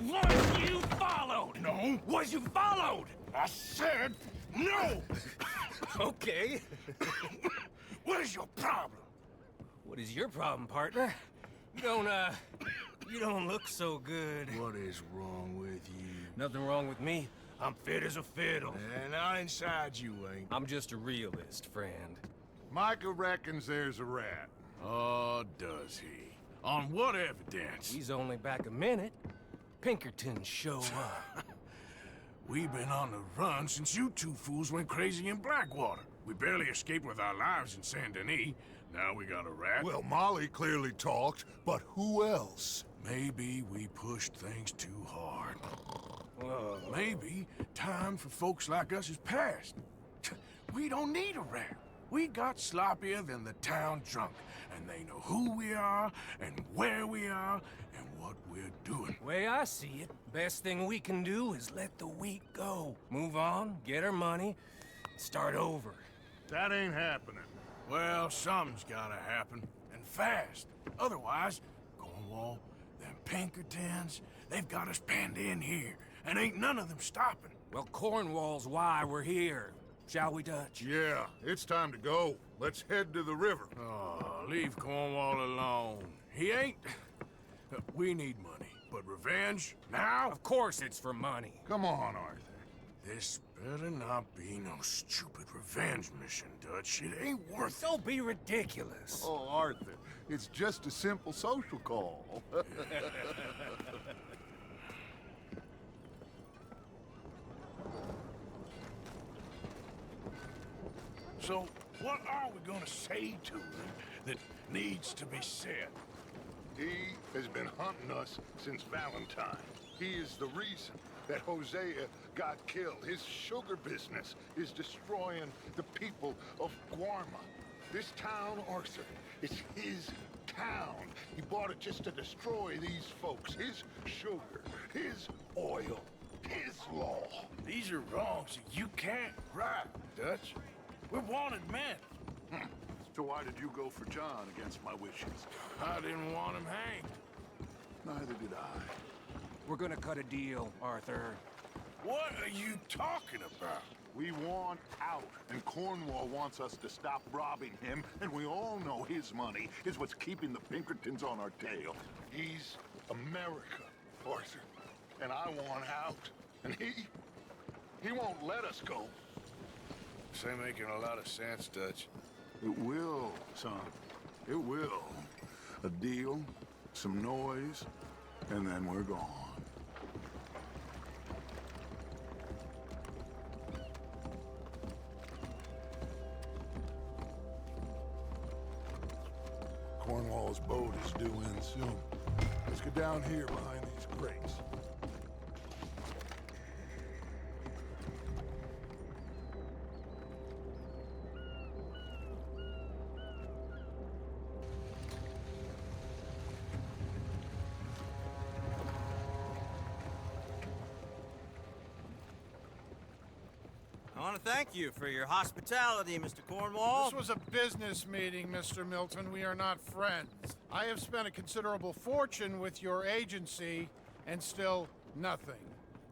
Was you followed? No. Was you followed? I said no! Okay. What is your problem? What is your problem, partner? You don't look so good. What is wrong with you? Nothing wrong with me. I'm fit as a fiddle. And not inside you ain't. I'm just a realist, friend. Micah reckons there's a rat. Oh, does he? On what evidence? He's only back a minute. Pinkertons show up. We've been on the run since you two fools went crazy in Blackwater. We barely escaped with our lives in Saint Denis. Now we got a rat. Well, Molly clearly talked, but who else? Maybe we pushed things too hard. Maybe time for folks like us is past. We don't need a rat. We got sloppier than the town drunk, and they know who we are, and where we are, and what we're doing. Way I see it, best thing we can do is let the week go. Move on, get our money, start over. That ain't happening. Well, something's gotta happen, and fast. Otherwise, Cornwall, them Pinkertons, they've got us penned in here, and ain't none of them stopping. Well, Cornwall's why we're here. Shall we, Dutch? Yeah, it's time to go. Let's head to the river. Oh, leave Cornwall alone. He ain't... We need money, but revenge? Now? Of course it's for money. Come on, Arthur. This better not be no stupid revenge mission, Dutch. It ain't worth it. Don't be ridiculous. Oh, Arthur, it's just a simple social call. So, what are we gonna say to him that needs to be said? He has been hunting us since Valentine. He is the reason that Hosea got killed. His sugar business is destroying the people of Guarma. This town, Arthur, is his town. He bought it just to destroy these folks. His sugar, his oil, his law. These are wrongs that you can't right, Dutch. We're wanted men. So why did you go for John against my wishes? I didn't want him hanged. Neither did I. We're gonna cut a deal, Arthur. What are you talking about? We want out, and Cornwall wants us to stop robbing him, and we all know his money is what's keeping the Pinkertons on our tail. He's America, Arthur, and I want out. And he won't let us go. This ain't making a lot of sense, Dutch. It will, son. It will. A deal, some noise, and then we're gone. Cornwall's boat is due in soon. Let's get down here behind these crates. I want to thank you for your hospitality, Mr. Cornwall. This was a business meeting, Mr. Milton. We are not friends. I have spent a considerable fortune with your agency, and still nothing.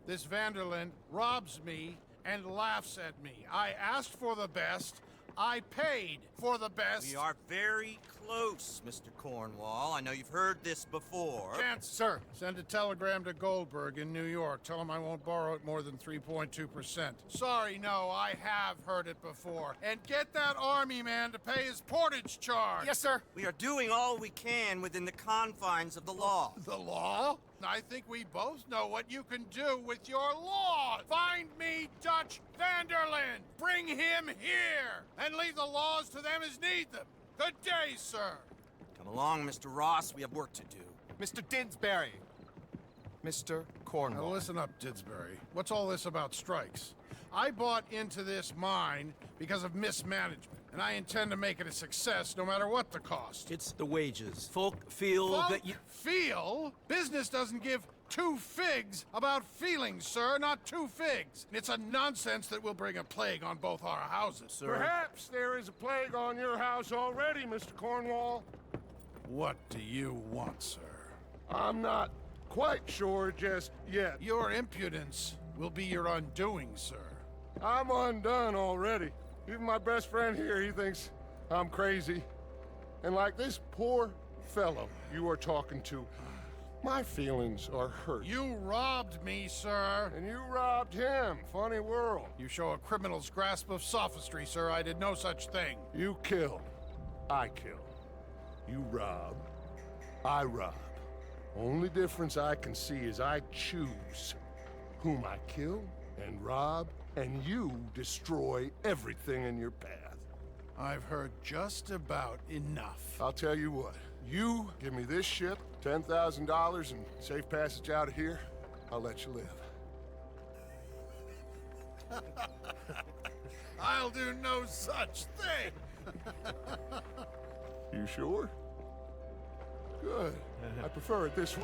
This Vanderlyn robs me and laughs at me. I asked for the best. I paid for the best. We are very close, Mr. Cornwall. I know you've heard this before. Chance, sir. Send a telegram to Goldberg in New York. Tell him I won't borrow it more than 3.2%. Sorry, no, I have heard it before. And get that army man to pay his portage charge. Yes, sir. We are doing all we can within the confines of the law. The law? I think we both know what you can do with your law. Find me Dutch Vanderlyn. Bring him here. And leave the laws to them as need them. Good day, sir. Come along, Mr. Ross. We have work to do. Mr. Didsbury. Mr. Cornwall. Now listen up, Didsbury. What's all this about strikes? I bought into this mine because of mismanagement, and I intend to make it a success no matter what the cost. It's the wages. Folk feel that you... Feel? Business doesn't give two figs about feelings, sir, not two figs. It's a nonsense that will bring a plague on both our houses, sir. Perhaps there is a plague on your house already, Mr. Cornwall. What do you want, sir? I'm not quite sure just yet. Your impudence will be your undoing, sir. I'm undone already. Even my best friend here, he thinks I'm crazy. And like this poor fellow you are talking to, my feelings are hurt. You robbed me, sir. And you robbed him. Funny world. You show a criminal's grasp of sophistry, sir. I did no such thing. You kill. I kill. You rob. I rob. Only difference I can see is I choose whom I kill and rob, and you destroy everything in your path. I've heard just about enough. I'll tell you what. You give me this ship, $10,000, and safe passage out of here, I'll let you live. I'll do no such thing. You sure? Good. I prefer it this way.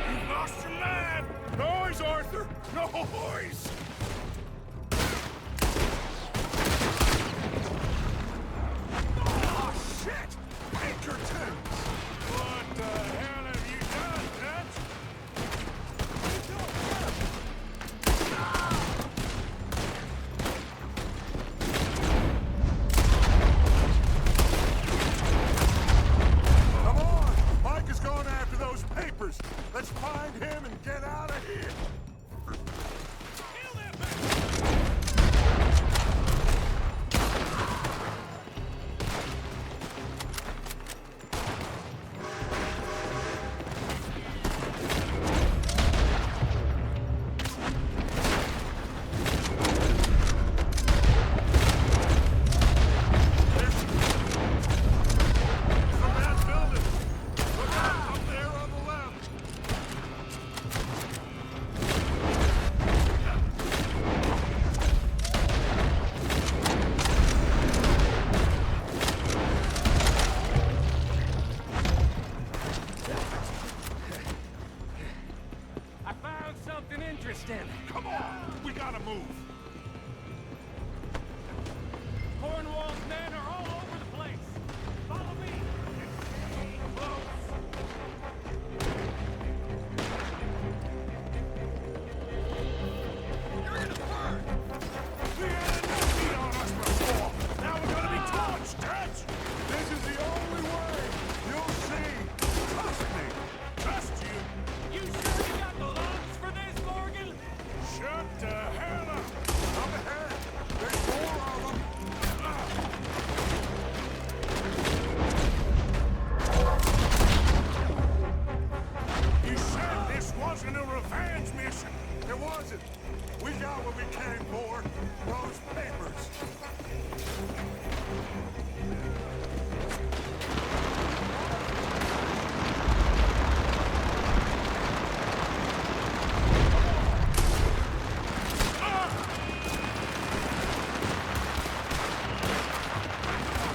You've lost your mind! Noise, Arthur! Noise! Oh, shit! Pinkerton! What the hell have you done, Dutch? Come on! Mike is going after those papers. Let's find him and get out of here. Kill that bastard! From that building! Look out! Up there on the left! I found something interesting. Come on! We gotta move! Cornwall's men are all over the place. Follow me. Stay close. You're gonna burn! We had a nutty on us before! Now we're gonna be torched, Dutch! This is the only way! You'll see! Trust me! Trust you! You sure you got the lungs for this, Morgan? Shut the hell up! Up ahead! There's more of them! You said this wasn't a revenge mission! It wasn't! We got what we came for! Those papers!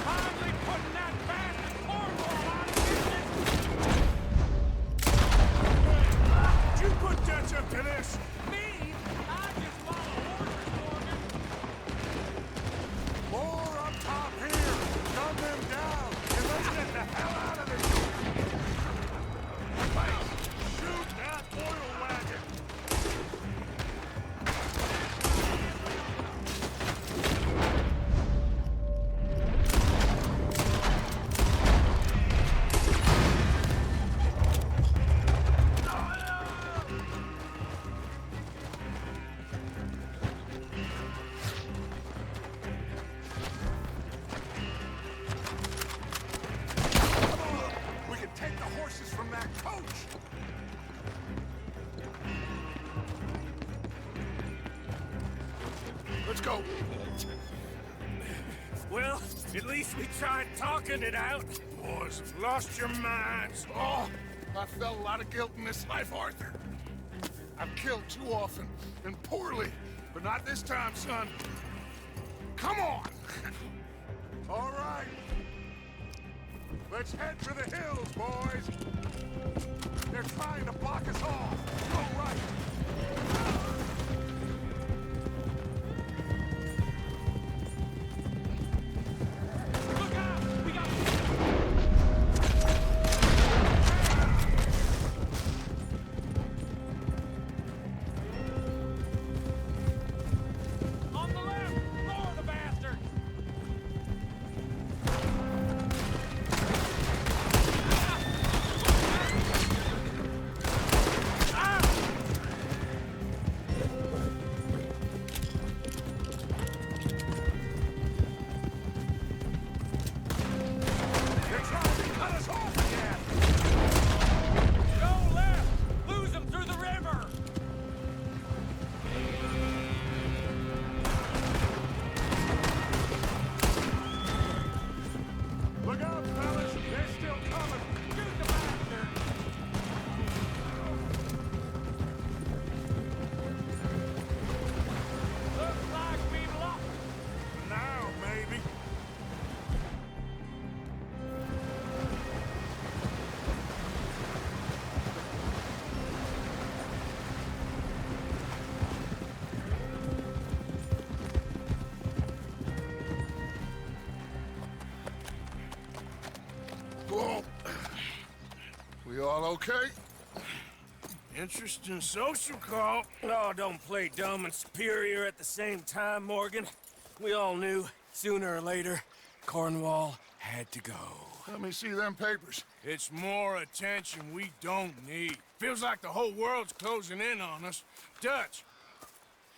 Finally putting that bastard Cornwall out of business. Did you put Dutch up to this? Me? I just follow orders, Morgan. More up top here! Gun them down! And let's get the hell out of this! Wait! Shoot that oil wagon! Come on! We can take the horses from that coach! Let's go! Well, at least we tried talking it out. Boys have lost your minds. Oh, I felt a lot of guilt in this life, Arthur. I've killed too often and poorly, but not this time, son. Come on! All right. Let's head for the hills, boys. They're trying to block us off. Go right. Look out! We got... We all okay? Interesting social call. Oh, don't play dumb and superior at the same time, Morgan. We all knew, sooner or later, Cornwall had to go. Let me see them papers. It's more attention we don't need. Feels like the whole world's closing in on us. Dutch,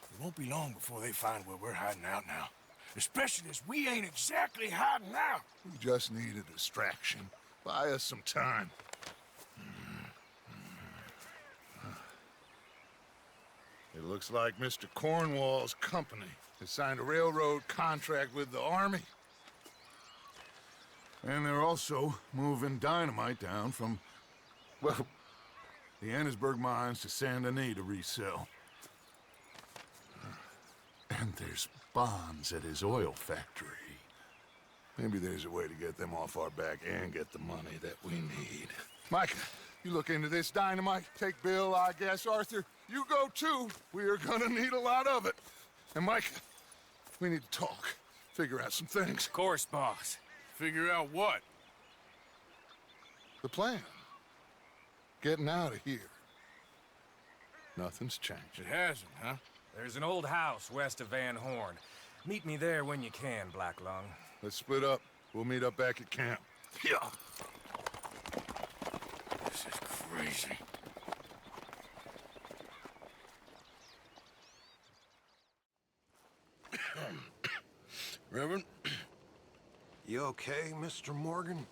it won't be long before they find where we're hiding out now. Especially as we ain't exactly hiding out. We just need a distraction. Buy us some time. It looks like Mr. Cornwall's company has signed a railroad contract with the army. And they're also moving dynamite down from, well, the Annesburg mines to Saint Denis to resell. And there's bonds at his oil factory. Maybe there's a way to get them off our back and get the money that we need. Micah, you look into this dynamite. Take Bill, I guess. Arthur, you go too. We are gonna need a lot of it. And Micah, we need to talk. Figure out some things. Of course, boss. Figure out what? The plan. Getting out of here. Nothing's changed. It hasn't, huh? There's an old house west of Van Horn. Meet me there when you can, Black Lung. Let's split up. We'll meet up back at camp. Yeah. This is crazy. Reverend? You okay, Mr. Morgan?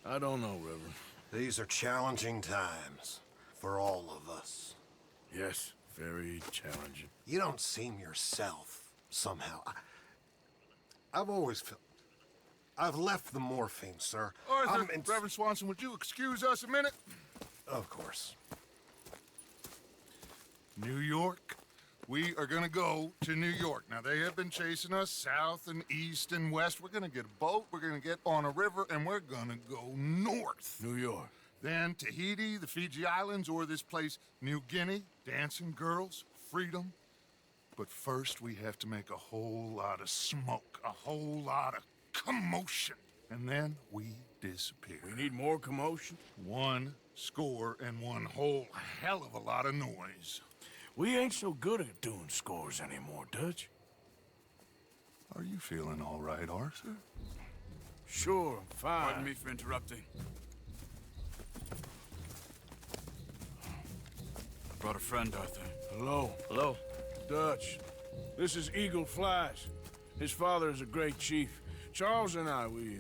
I don't know, Reverend. These are challenging times for all of us. Yes, very challenging. You don't seem yourself, somehow. I've always felt... I've left the morphine, sir. Arthur, Reverend Swanson, would you excuse us a minute? Of course. New York. We are gonna go to New York. Now, they have been chasing us south and east and west. We're gonna get a boat, we're gonna get on a river, and we're gonna go north. New York. Then Tahiti, the Fiji Islands, or this place, New Guinea, dancing girls, freedom. But first, we have to make a whole lot of smoke, a whole lot of commotion. And then we disappear. We need more commotion? 1 score and one whole hell of a lot of noise. We ain't so good at doing scores anymore, Dutch. Are you feeling all right, Arthur? Sure, I'm fine. Pardon me for interrupting. I brought a friend, Arthur. Hello. Hello. Dutch. This is Eagle Flies. His father is a great chief. Charles and I, we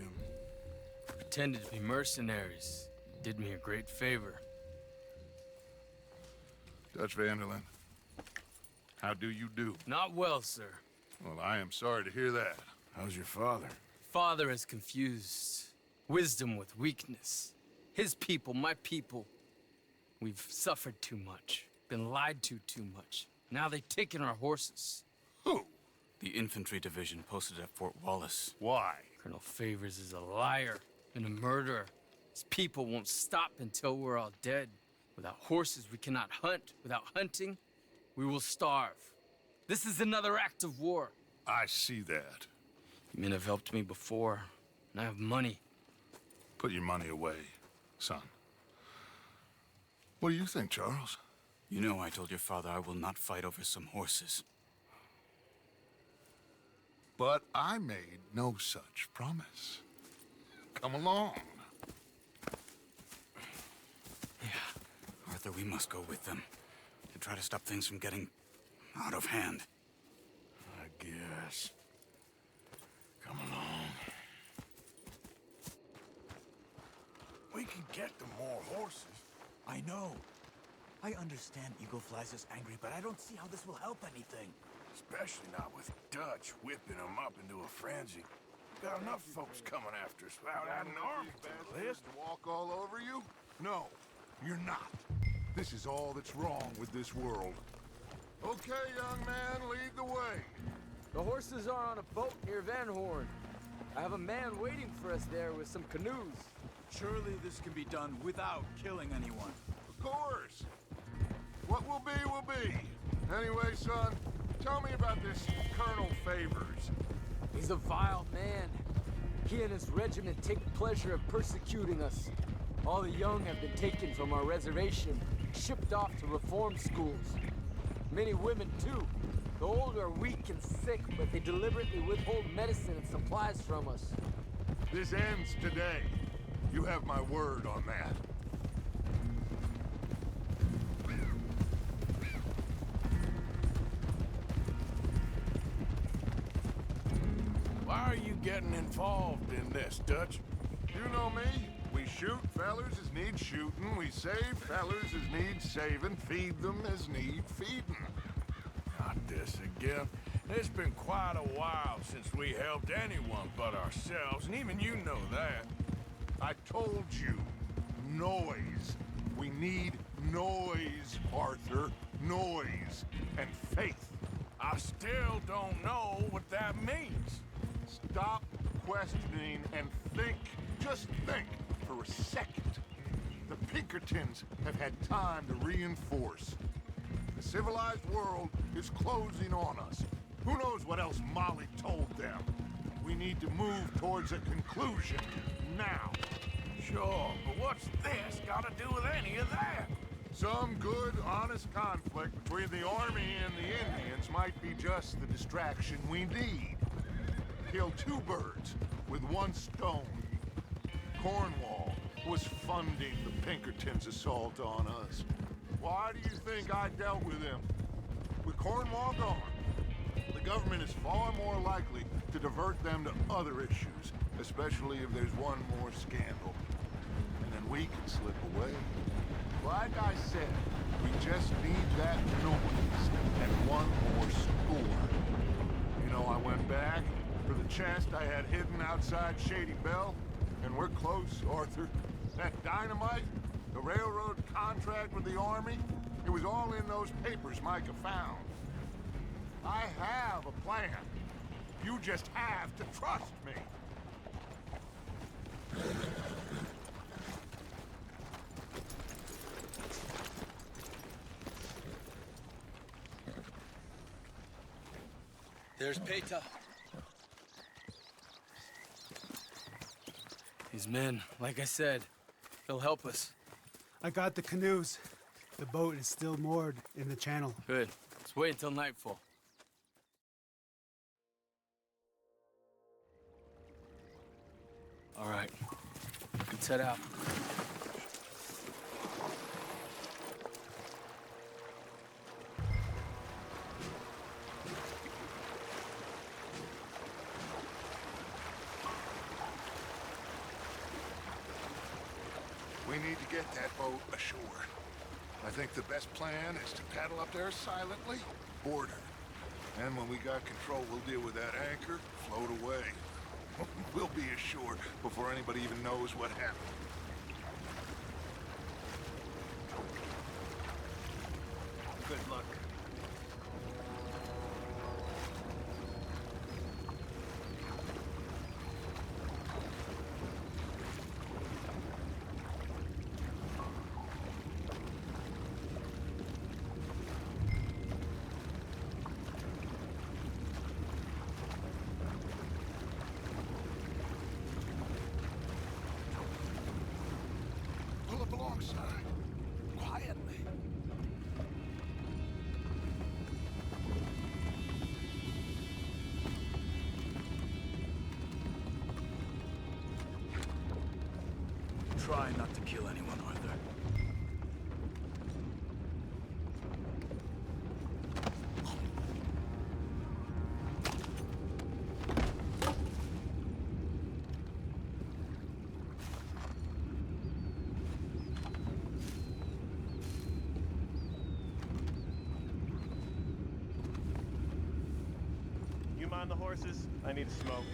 pretended to be mercenaries. Did me a great favor. Dutch Vanderlyn, how do you do? Not well, sir. Well, I am sorry to hear that. How's your father? Father has confused wisdom with weakness. His people, my people. We've suffered too much. Been lied to too much. Now they've taken our horses. Who? The infantry division posted at Fort Wallace. Why? Colonel Favors is a liar and a murderer. His people won't stop until we're all dead. Without horses, we cannot hunt. Without hunting, we will starve. This is another act of war. I see that. You men have helped me before, and I have money. Put your money away, son. What do you think, Charles? You know I told your father I will not fight over some horses. But I made no such promise. Come along. Arthur, we must go with them to try to stop things from getting out of hand. I guess. Come along. We can get them more horses. I know. I understand Eagle Flies is angry, but I don't see how this will help anything. Especially not with Dutch whipping them up into a frenzy. Got enough folks coming after us without adding arms to the list. To walk all over you? No, you're not. This is all that's wrong with this world. Okay, young man, lead the way. The horses are on a boat near Van Horn. I have a man waiting for us there with some canoes. Surely this can be done without killing anyone. Of course. What will be. Anyway, son, tell me about this Colonel Favors. He's a vile man. He and his regiment take pleasure in persecuting us. All the young have been taken from our reservation, shipped off to reform schools. Many women, too. The old are weak and sick, but they deliberately withhold medicine and supplies from us. This ends today. You have my word on that. Why are you getting involved in this, Dutch? You know me. We shoot fellers as need shooting. We save fellers as need saving. Feed them as need feeding. Not this again. It's been quite a while since we helped anyone but ourselves, and even you know that. I told you. Noise. We need noise, Arthur. Noise. And faith. I still don't know what that means. Stop questioning and think. Just think for a second. The Pinkertons have had time to reinforce. The civilized world is closing on us. Who knows what else Molly told them? We need to move towards a conclusion now. Sure, but what's this got to do with any of that? Some good, honest conflict between the army and the Indians might be just the distraction we need. Kill two birds with one stone. Cornwall was funding the Pinkertons' assault on us. Why do you think I dealt with him? With Cornwall gone, the government is far more likely to divert them to other issues, especially if there's one more scandal. And then we can slip away. Like I said, we just need that noise and one more score. You know, I went back for the chest I had hidden outside Shady Belle, and we're close, Arthur. That dynamite, the railroad contract with the army, it was all in those papers Micah found. I have a plan. You just have to trust me. There's Peta. These men, like I said, they'll help us. I got the canoes. The boat is still moored in the channel. Good. Let's wait until nightfall. All right. Let's head out. We need to get that boat ashore. I think the best plan is to paddle up there silently, board her. And when we got control, we'll deal with that anchor, float away. We'll be ashore before anybody even knows what happened. Good luck. Pull up alongside, quietly. Try not to kill anyone, Arthur. You mind the horses? I need to smoke.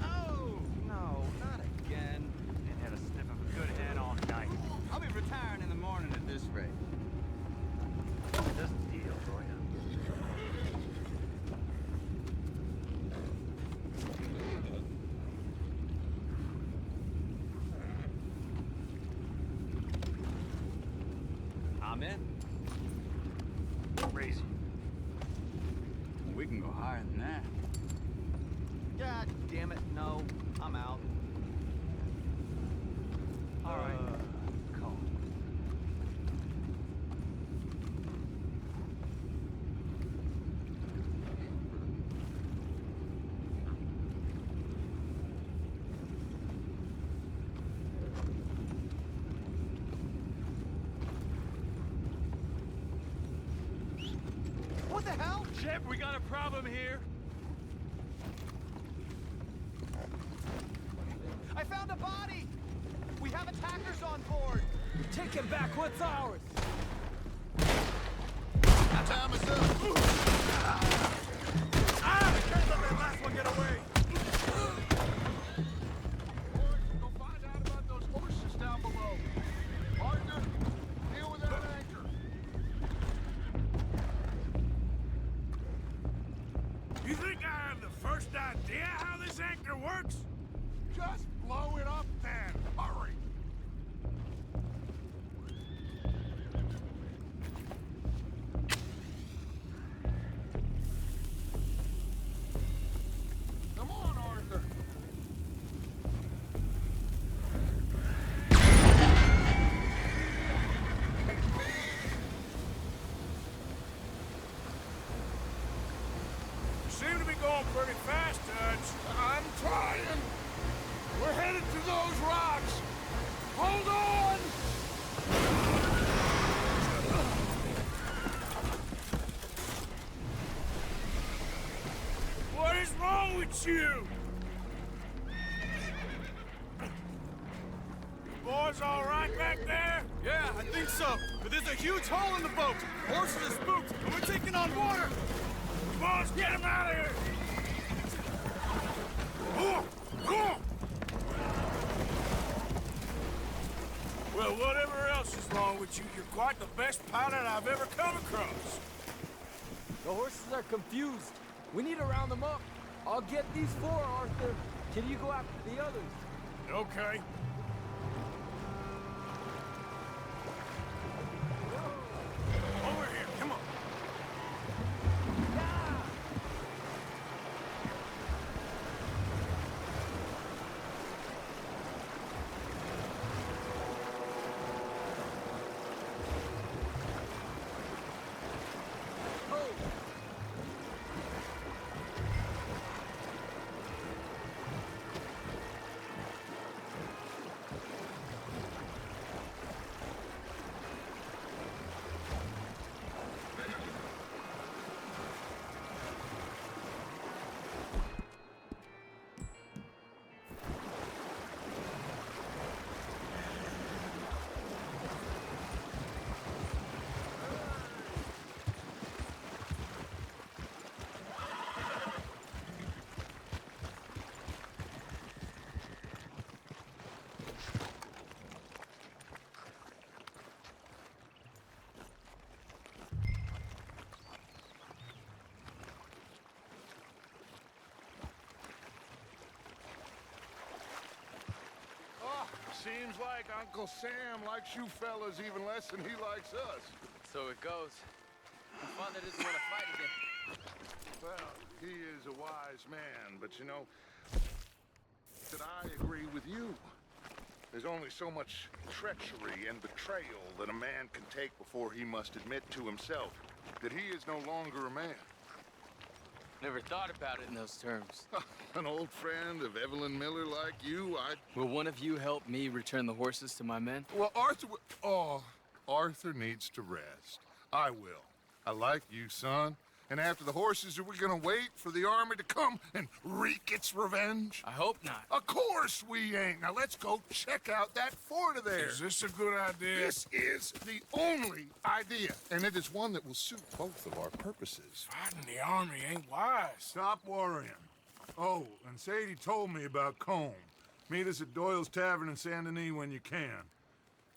Oh, no, not again. Ain't had a sniff of a good head all night. I'll be retiring in the morning at this rate. This deal for you. I'm in. Crazy. We can go higher than that. God damn it, no. I'm out. All right. Calm. What the hell? Shep, we got a problem here. I found a body! We have attackers on board! Take him back. What's ours? Time is up! Can't let that last one get away! Boys, go find out about those horses down below. Arthur, deal with that anchor. You think I have the first idea how this anchor works? Just blow it up then. Hurry. Come on, Arthur. You seem to be going pretty fast, Dutch. I'm trying. We're headed to those rocks. Hold on! What is wrong with you? You boys all right back there? Yeah, I think so. But there's a huge hole in the boat. Horses are spooked, and we're taking on water. Come on, let's get him out of here! Come on! Well, whatever else is wrong with you, you're quite the best pilot I've ever come across. The horses are confused. We need to round them up. I'll get these 4, Arthur. Can you go after the others? Okay. Over here, come on. Seems like Uncle Sam likes you fellas even less than he likes us. So it goes. The father doesn't want to fight again. Well, he is a wise man, but you know, that I agree with you. There's only so much treachery and betrayal that a man can take before he must admit to himself that he is no longer a man. Never thought about it in those terms. An old friend of Evelyn Miller like you, Will one of you help me return the horses to my men? Well, Arthur... Oh, Arthur needs to rest. I will. I like you, son. And after the horses, are we gonna wait for the army to come and wreak its revenge? I hope not. Of course we ain't. Now let's go check out that fort of theirs. Is this a good idea? This is the only idea, and it is one that will suit both of our purposes. Fighting the army ain't wise. Stop worrying. Oh, and Sadie told me about Colm. Meet us at Doyle's Tavern in Saint Denis when you can.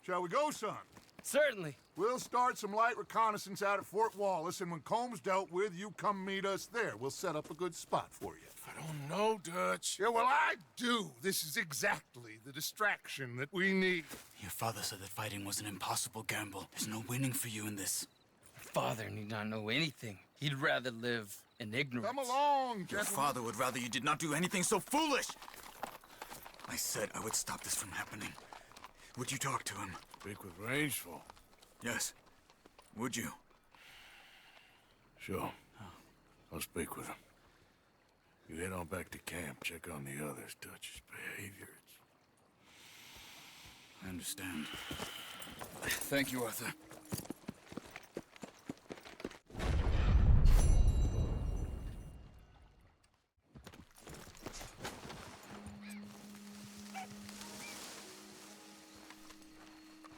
Shall we go, son? Certainly. We'll start some light reconnaissance out at Fort Wallace, and when Colm's dealt with, you come meet us there. We'll set up a good spot for you. I don't know, Dutch. Yeah, well, I do. This is exactly the distraction that we need. Your father said that fighting was an impossible gamble. There's no winning for you in this. Father need not know anything. He'd rather live and ignorance. Come along, Your gentlemen. father would rather you did not do anything so foolish. I said I would stop this from happening. Would you talk to him? Speak with Rangeful. Yes. Would you? Sure. I'll speak with him. You head on back to camp, check on the others, Dutch's behavior. I understand. Thank you, Arthur.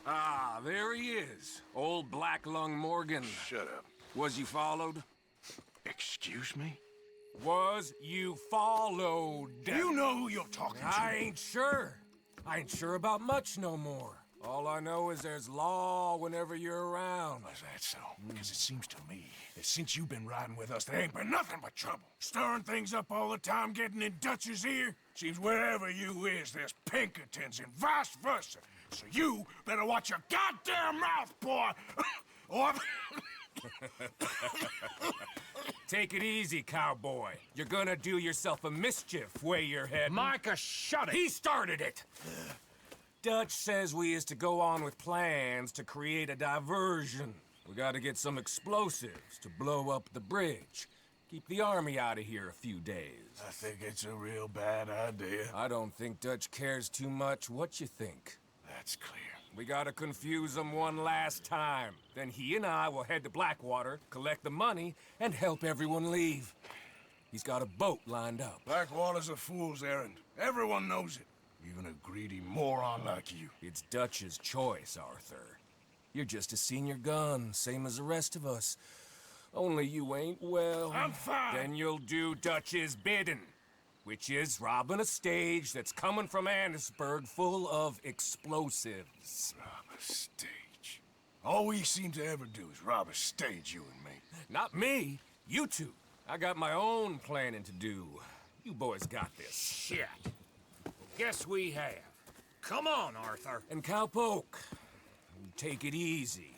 Ah, there he is. Old Black Lung Morgan. Shut up. Was you followed? Excuse me? Was you followed? You know who you're talking to. I ain't sure. I ain't sure about much no more. All I know is there's law whenever you're around. Is that so? Because it seems to me that since you've been riding with us, there ain't been nothing but trouble. Stirring things up all the time, getting in Dutch's ear. Seems wherever you is, there's Pinkertons and vice versa. So you better watch your goddamn mouth, boy! Or... Take it easy, cowboy. You're gonna do yourself a mischief where you're heading. Micah, shut it! He started it! Dutch says we is to go on with plans to create a diversion. We gotta get some explosives to blow up the bridge. Keep the army out of here a few days. I think it's a real bad idea. I don't think Dutch cares too much what you think. That's clear. We gotta confuse him one last time. Then he and I will head to Blackwater, collect the money, and help everyone leave. He's got a boat lined up. Blackwater's a fool's errand. Everyone knows it. Even a greedy moron like you. It's Dutch's choice, Arthur. You're just a senior gun, same as the rest of us. Only you ain't well. I'm fine. Then you'll do Dutch's bidding, which is robbing a stage that's coming from Annisburg full of explosives. Rob a stage. All we seem to ever do is rob a stage, you and me. Not me, you two. I got my own planning to do. You boys got this. Shit. Guess we have. Come on, Arthur. And Cowpoke, take it easy.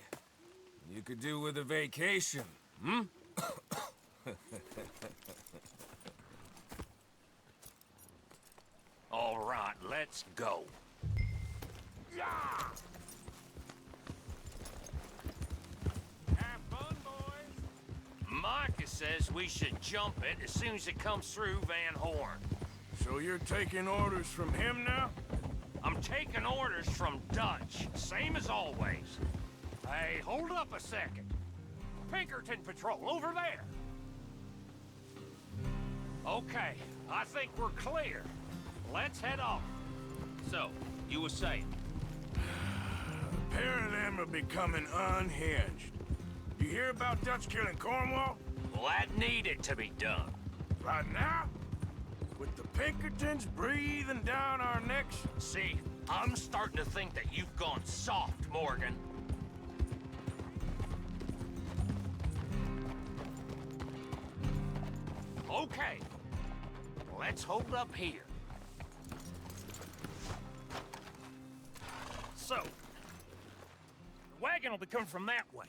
You could do with a vacation, hmm? All right, let's go. Yeah! Have fun, boys. Micah says we should jump it as soon as it comes through Van Horn. So you're taking orders from him now? I'm taking orders from Dutch, same as always. Hey, hold up a second. Pinkerton Patrol, over there. Okay, I think we're clear. Let's head off. So, you were saying? A pair of them are becoming unhinged. You hear about Dutch killing Cornwall? Well, that needed to be done. Right now? With the Pinkertons breathing down our necks? See, I'm starting to think that you've gone soft, Morgan. Okay, let's hold up here. So, the wagon will be coming from that way,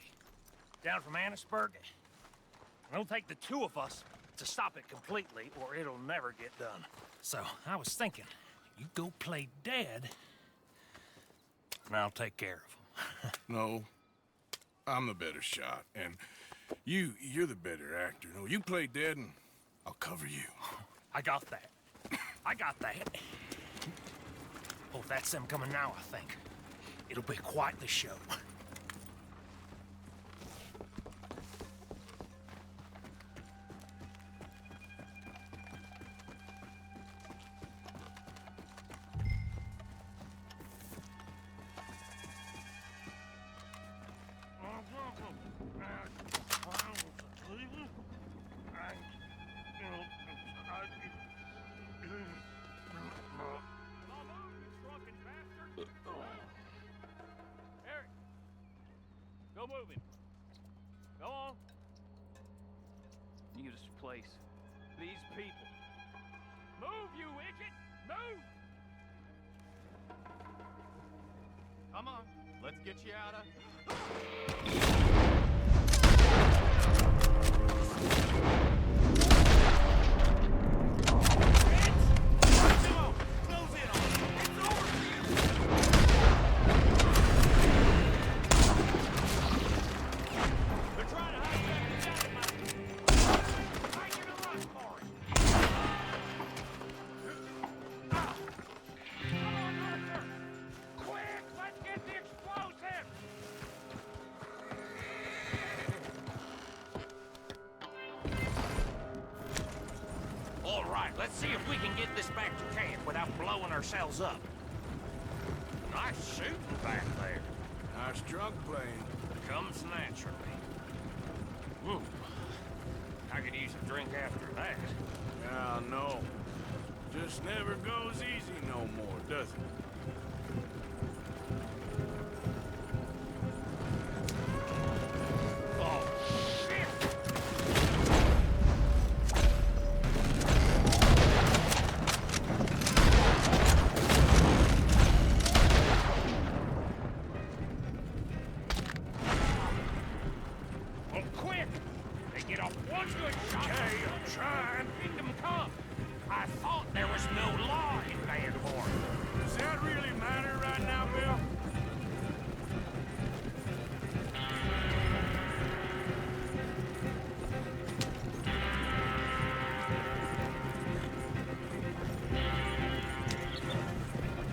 down from Annisburg. It'll take the two of us to stop it completely, or it'll never get done. So, I was thinking, you go play dead, and I'll take care of him. No. I'm the better shot, and you're the better actor. No, you play dead, and I'll cover you. I got that. I got that. Oh, that's them coming now, I think. It'll be quite the show. Go moving. Go on. You this place. These people. Move, you idiot! Move! Come on, let's get you out of... see if we can get this back to camp without blowing ourselves up. Nice shooting back there. Nice drunk playing. Comes naturally. Ooh. I could use a drink after that. Yeah, no. Just never goes easy no more, does it? Oh, shit! Well, quick! They get off one good shot. Okay, I'm trying. Kingdom come. I thought there was no law in Vanerov. Does that really matter right now, Bill?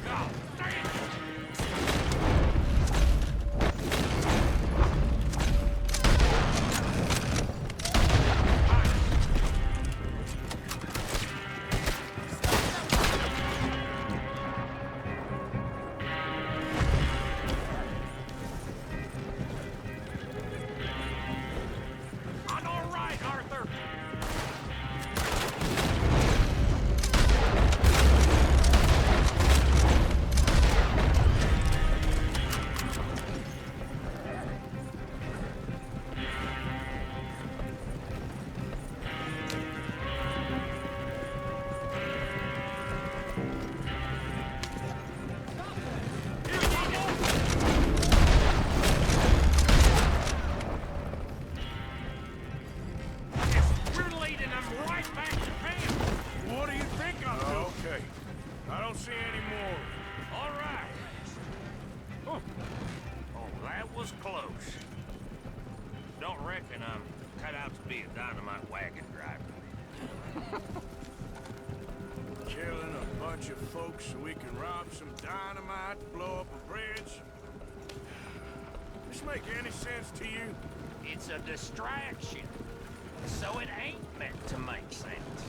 God damn it! I'm all right, Arthur. We're leading them right back to camp. What do you think I'm doing? Okay. I don't see any more. All right. Oh, that was close. Don't reckon I'm cut out to be a dynamite wagon driver. Killing a bunch of folks so we can rob some dynamite, blow up a bridge. This make any sense to you? It's a distraction, so it ain't meant to make sense.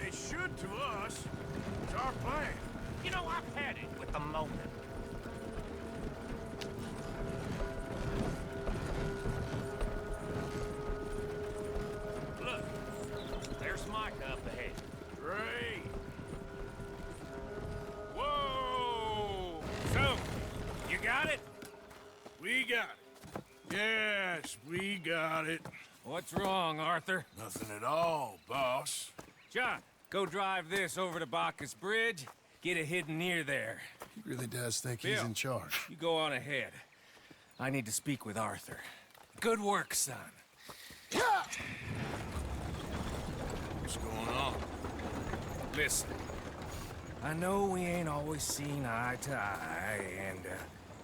It should to us. It's our plan. You know, I've had it with the moment. Look, there's Micah up ahead. Great. Whoa! So, you got it? We got it. Yes, we got it. What's wrong, Arthur? Nothing at all, boss. John, go drive this over to Bacchus Bridge. Get it hidden near there. He really does think he's Bill, in charge. You go on ahead. I need to speak with Arthur. Good work, son. What's going on? Listen, I know we ain't always seen eye to eye, and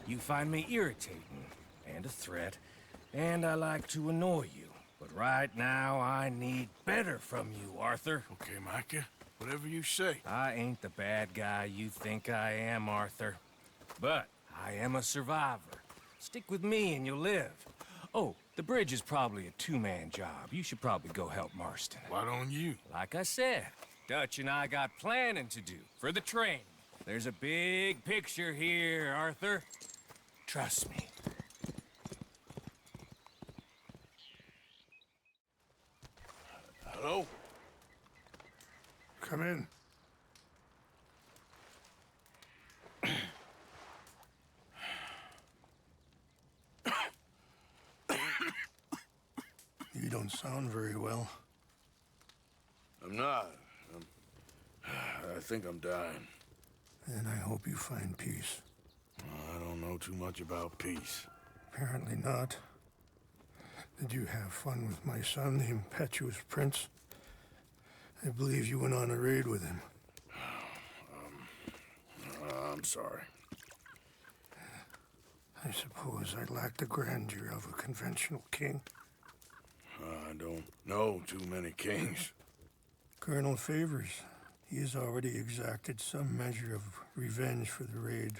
you find me irritating and a threat, and I like to annoy you. But right now, I need better from you, Arthur. Okay, Micah. Whatever you say. I ain't the bad guy you think I am, Arthur. But I am a survivor. Stick with me and you'll live. Oh, the bridge is probably a two-man job. You should probably go help Marston. Why don't you? Like I said, Dutch and I got planning to do for the train. There's a big picture here, Arthur. Trust me. Hello? Come in. You don't sound very well. I'm not. I think I'm dying. And I hope you find peace. I don't know too much about peace. Apparently not. Did you have fun with my son, the impetuous prince? I believe you went on a raid with him. I'm sorry. I suppose I lack the grandeur of a conventional king. I don't know too many kings. Colonel Favors, he has already exacted some measure of revenge for the raid.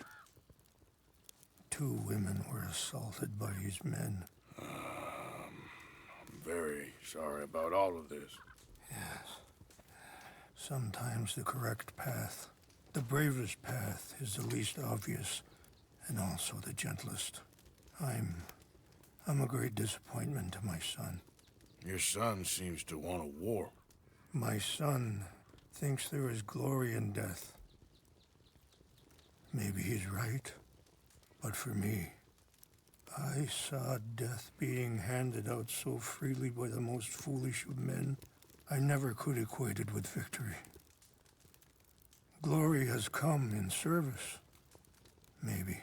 2 women were assaulted by his men. I'm very sorry about all of this. Yes. Sometimes the correct path, the bravest path, is the least obvious and also the gentlest. I'm a great disappointment to my son. Your son seems to want a war. My son thinks there is glory in death. Maybe he's right, but for me, I saw death being handed out so freely by the most foolish of men, I never could equate it with victory. Glory has come in service. Maybe.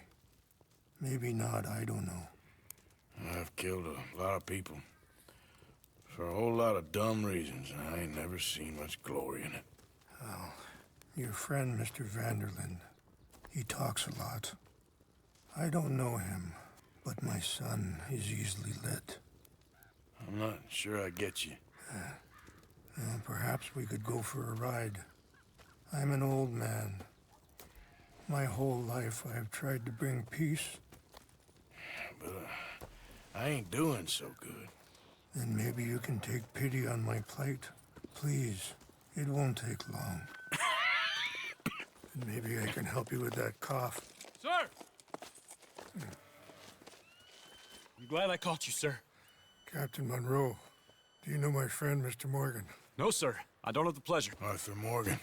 Maybe not, I don't know. I've killed a lot of people. For a whole lot of dumb reasons, and I ain't never seen much glory in it. Well, your friend, Mr. Vanderlinde, he talks a lot. I don't know him, but my son is easily led. I'm not sure I get you. Well, perhaps we could go for a ride. I'm an old man. My whole life I've tried to bring peace. But I ain't doing so good. Then maybe you can take pity on my plight. Please, it won't take long. And maybe I can help you with that cough. Sir! I'm glad I caught you, sir. Captain Monroe, do you know my friend, Mr. Morgan? No, sir. I don't have the pleasure. Arthur Morgan.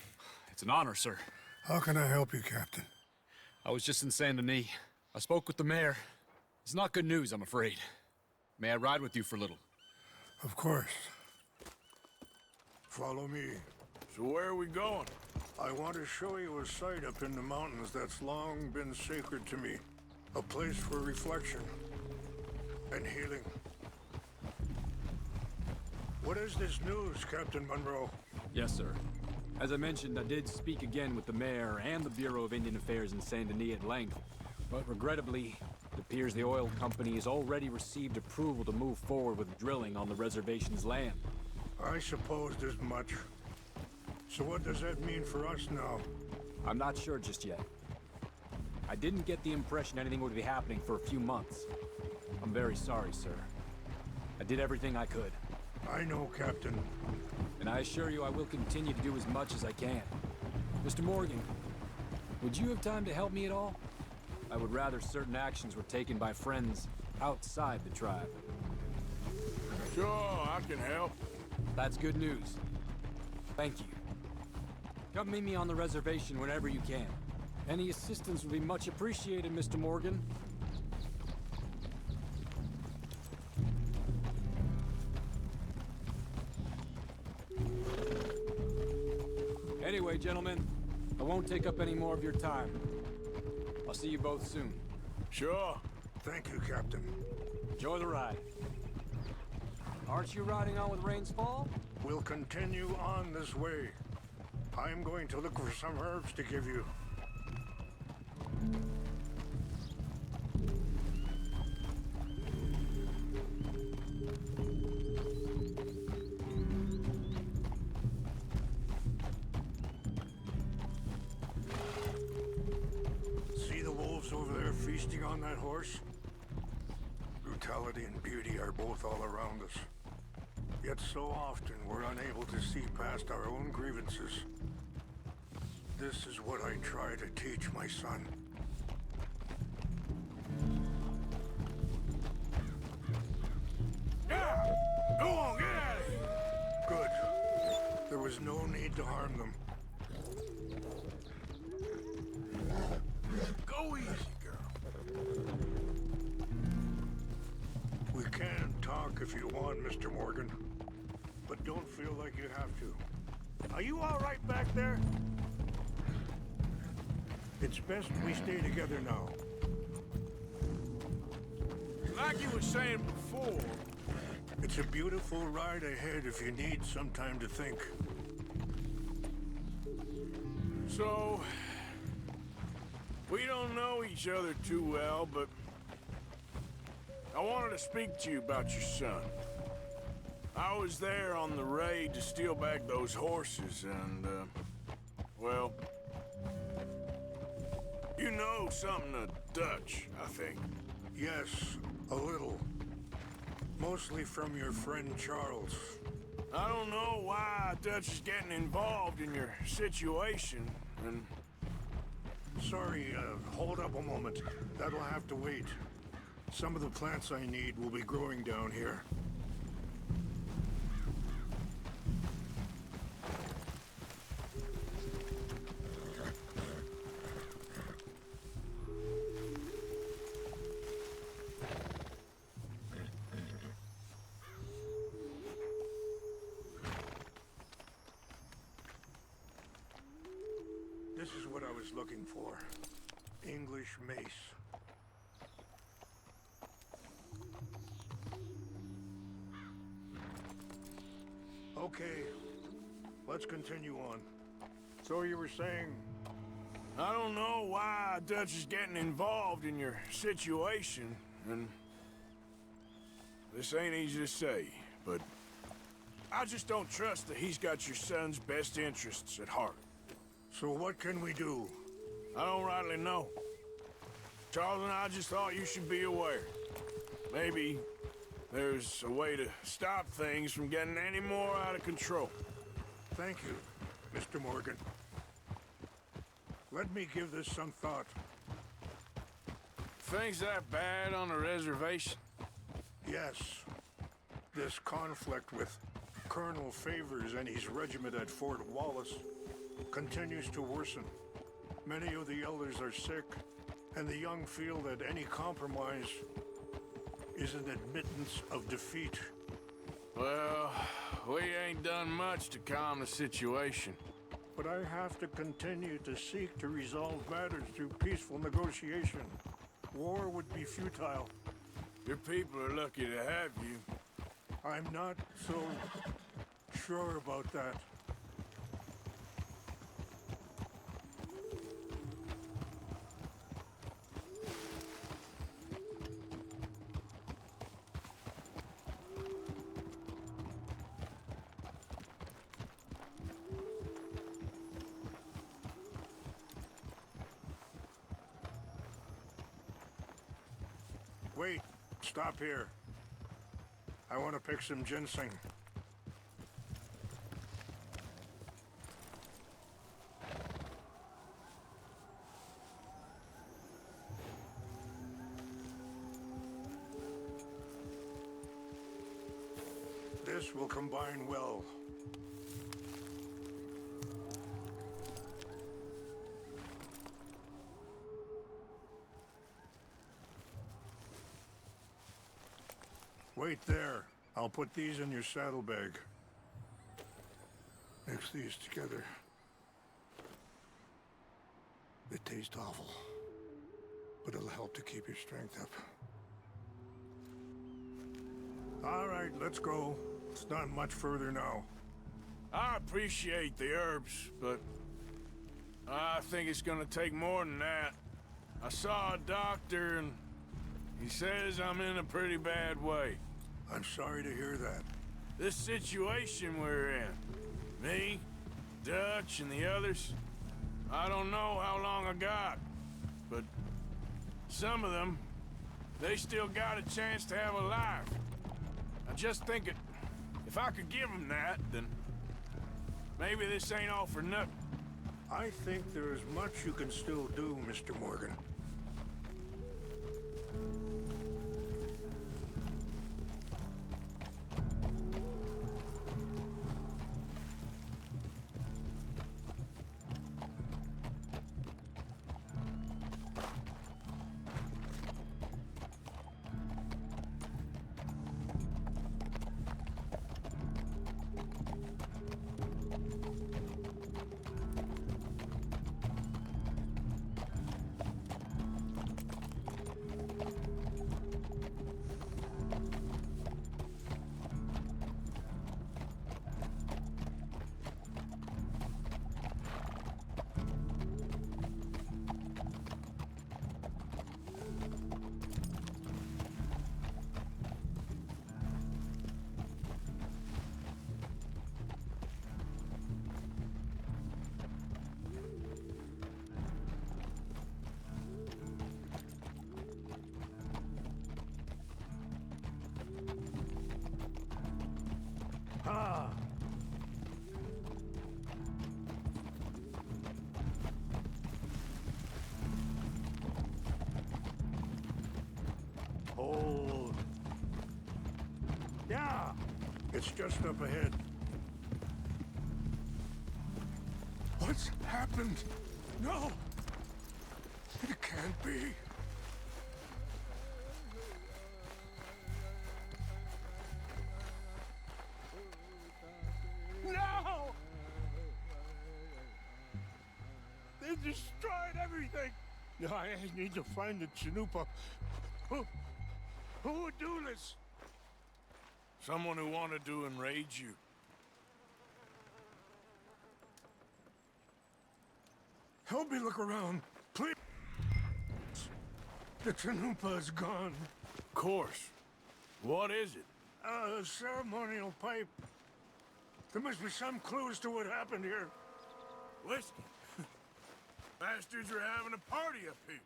It's an honor, sir. How can I help you, Captain? I was just in Saint Denis. I spoke with the mayor. It's not good news, I'm afraid. May I ride with you for a little? Of course. Follow me. So where are we going? I want to show you a site up in the mountains that's long been sacred to me. A place for reflection and healing. What is this news, Captain Monroe? Yes, sir. As I mentioned, I did speak again with the mayor and the Bureau of Indian Affairs in Saint Denis at length. But regrettably, it appears the oil company has already received approval to move forward with drilling on the reservation's land. I supposed as much. So what does that mean for us now? I'm not sure just yet. I didn't get the impression anything would be happening for a few months. I'm very sorry, sir. I did everything I could. I know, Captain. And I assure you I will continue to do as much as I can. Mr. Morgan, would you have time to help me at all? I would rather certain actions were taken by friends outside the tribe. Sure, I can help. That's good news. Thank you. Come meet me on the reservation whenever you can. Any assistance would be much appreciated, Mr. Morgan. Anyway, gentlemen, I won't take up any more of your time. I'll see you both soon. Sure. Thank you, Captain. Enjoy the ride. Aren't you riding on with rains fall? We'll continue on this way. I'm going to look for some herbs to give you. See the wolves over there feasting on that horse? Brutality and beauty are both all around us. Yet so often we're unable to see past our own grievances. This is what I try to teach my son. Yeah! Go on, get at it! Good. There was no need to harm them. Go easy, girl. We can talk if you want, Mr. Morgan. But don't feel like you have to. Are you all right back there? It's best we stay together now. Like you were saying before, it's a beautiful ride ahead if you need some time to think. So, we don't know each other too well, but I wanted to speak to you about your son. I was there on the raid to steal back those horses, and, well, you know something of Dutch, I think. Yes, a little. Mostly from your friend Charles. I don't know why Dutch is getting involved in your situation, and... Sorry, hold up a moment. That'll have to wait. Some of the plants I need will be growing down here. This is what I was looking for. English mace. Okay, let's continue on. So you were saying... I don't know why Dutch is getting involved in your situation, and... This ain't easy to say, but... I just don't trust that he's got your son's best interests at heart. So what can we do? I don't rightly know. Charles and I just thought you should be aware. Maybe there's a way to stop things from getting any more out of control. Thank you, Mr. Morgan. Let me give this some thought. Things that bad on the reservation? Yes. This conflict with Colonel Favors and his regiment at Fort Wallace continues to worsen. Many of the elders are sick, and the young feel that any compromise is an admittance of defeat. Well, we ain't done much to calm the situation. But I have to continue to seek to resolve matters through peaceful negotiation. War would be futile. Your people are lucky to have you. I'm not so sure about that. Wait, stop here. I want to pick some ginseng. This will combine well. Wait there. I'll put these in your saddlebag. Mix these together. They taste awful, but it'll help to keep your strength up. All right, let's go. It's not much further now. I appreciate the herbs, but I think it's gonna take more than that. I saw a doctor and he says I'm in a pretty bad way. I'm sorry to hear that. This situation we're in, me, Dutch, and the others, I don't know how long I got, but some of them, they still got a chance to have a life. I just think if I could give them that, then maybe this ain't all for nothing. I think there is much you can still do, Mr. Morgan. Hold. Yeah, it's just up ahead. What's happened? No! It can't be. No! They destroyed everything! No, I need to find the Chanupa. Who would do this? Someone who wanted to enrage you. Help me look around, please. The Chanupa is gone. Of course. What is it? A ceremonial pipe. There must be some clues to what happened here. Whiskey. Bastards are having a party up here.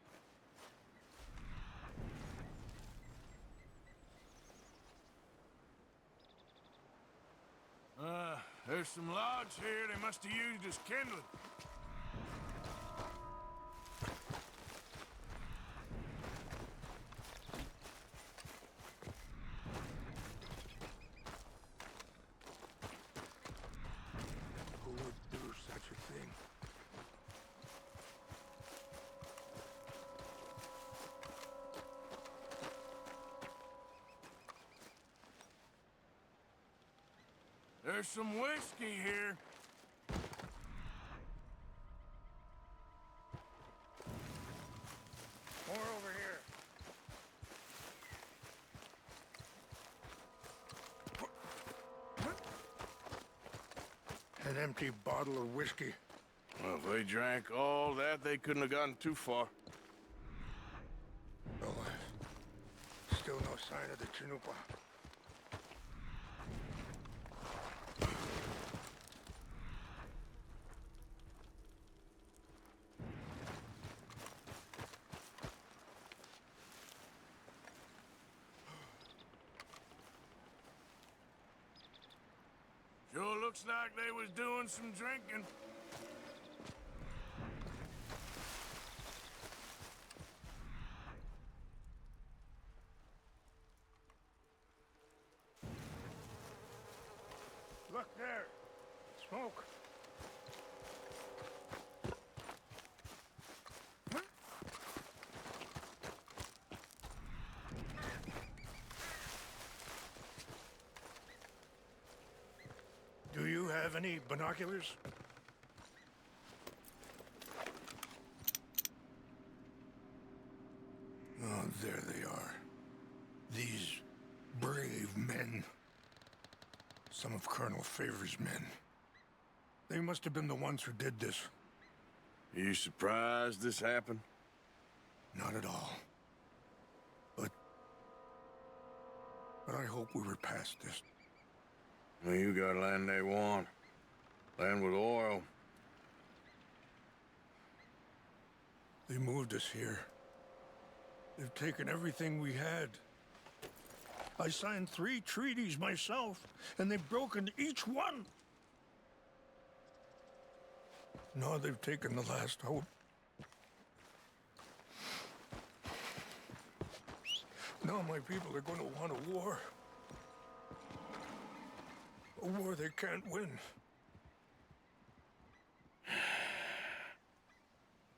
There's some logs here they must have used as kindling. Who would do such a thing? There's some whiskey here. More over here. An empty bottle of whiskey. Well, if they drank all that, they couldn't have gotten too far. Oh, still no sign of the Chanupa. Sure looks like they was doing some drinking. Look there. Smoke. Do you have any binoculars? Oh, there they are. These brave men. Some of Colonel Favor's men. They must have been the ones who did this. Are you surprised this happened? Not at all. But I hope we were past this. Well, you got land they want. Land with oil. They moved us here. They've taken everything we had. I signed 3 treaties myself, and they've broken each one. Now they've taken the last hope. Now my people are going to want a war. A war they can't win.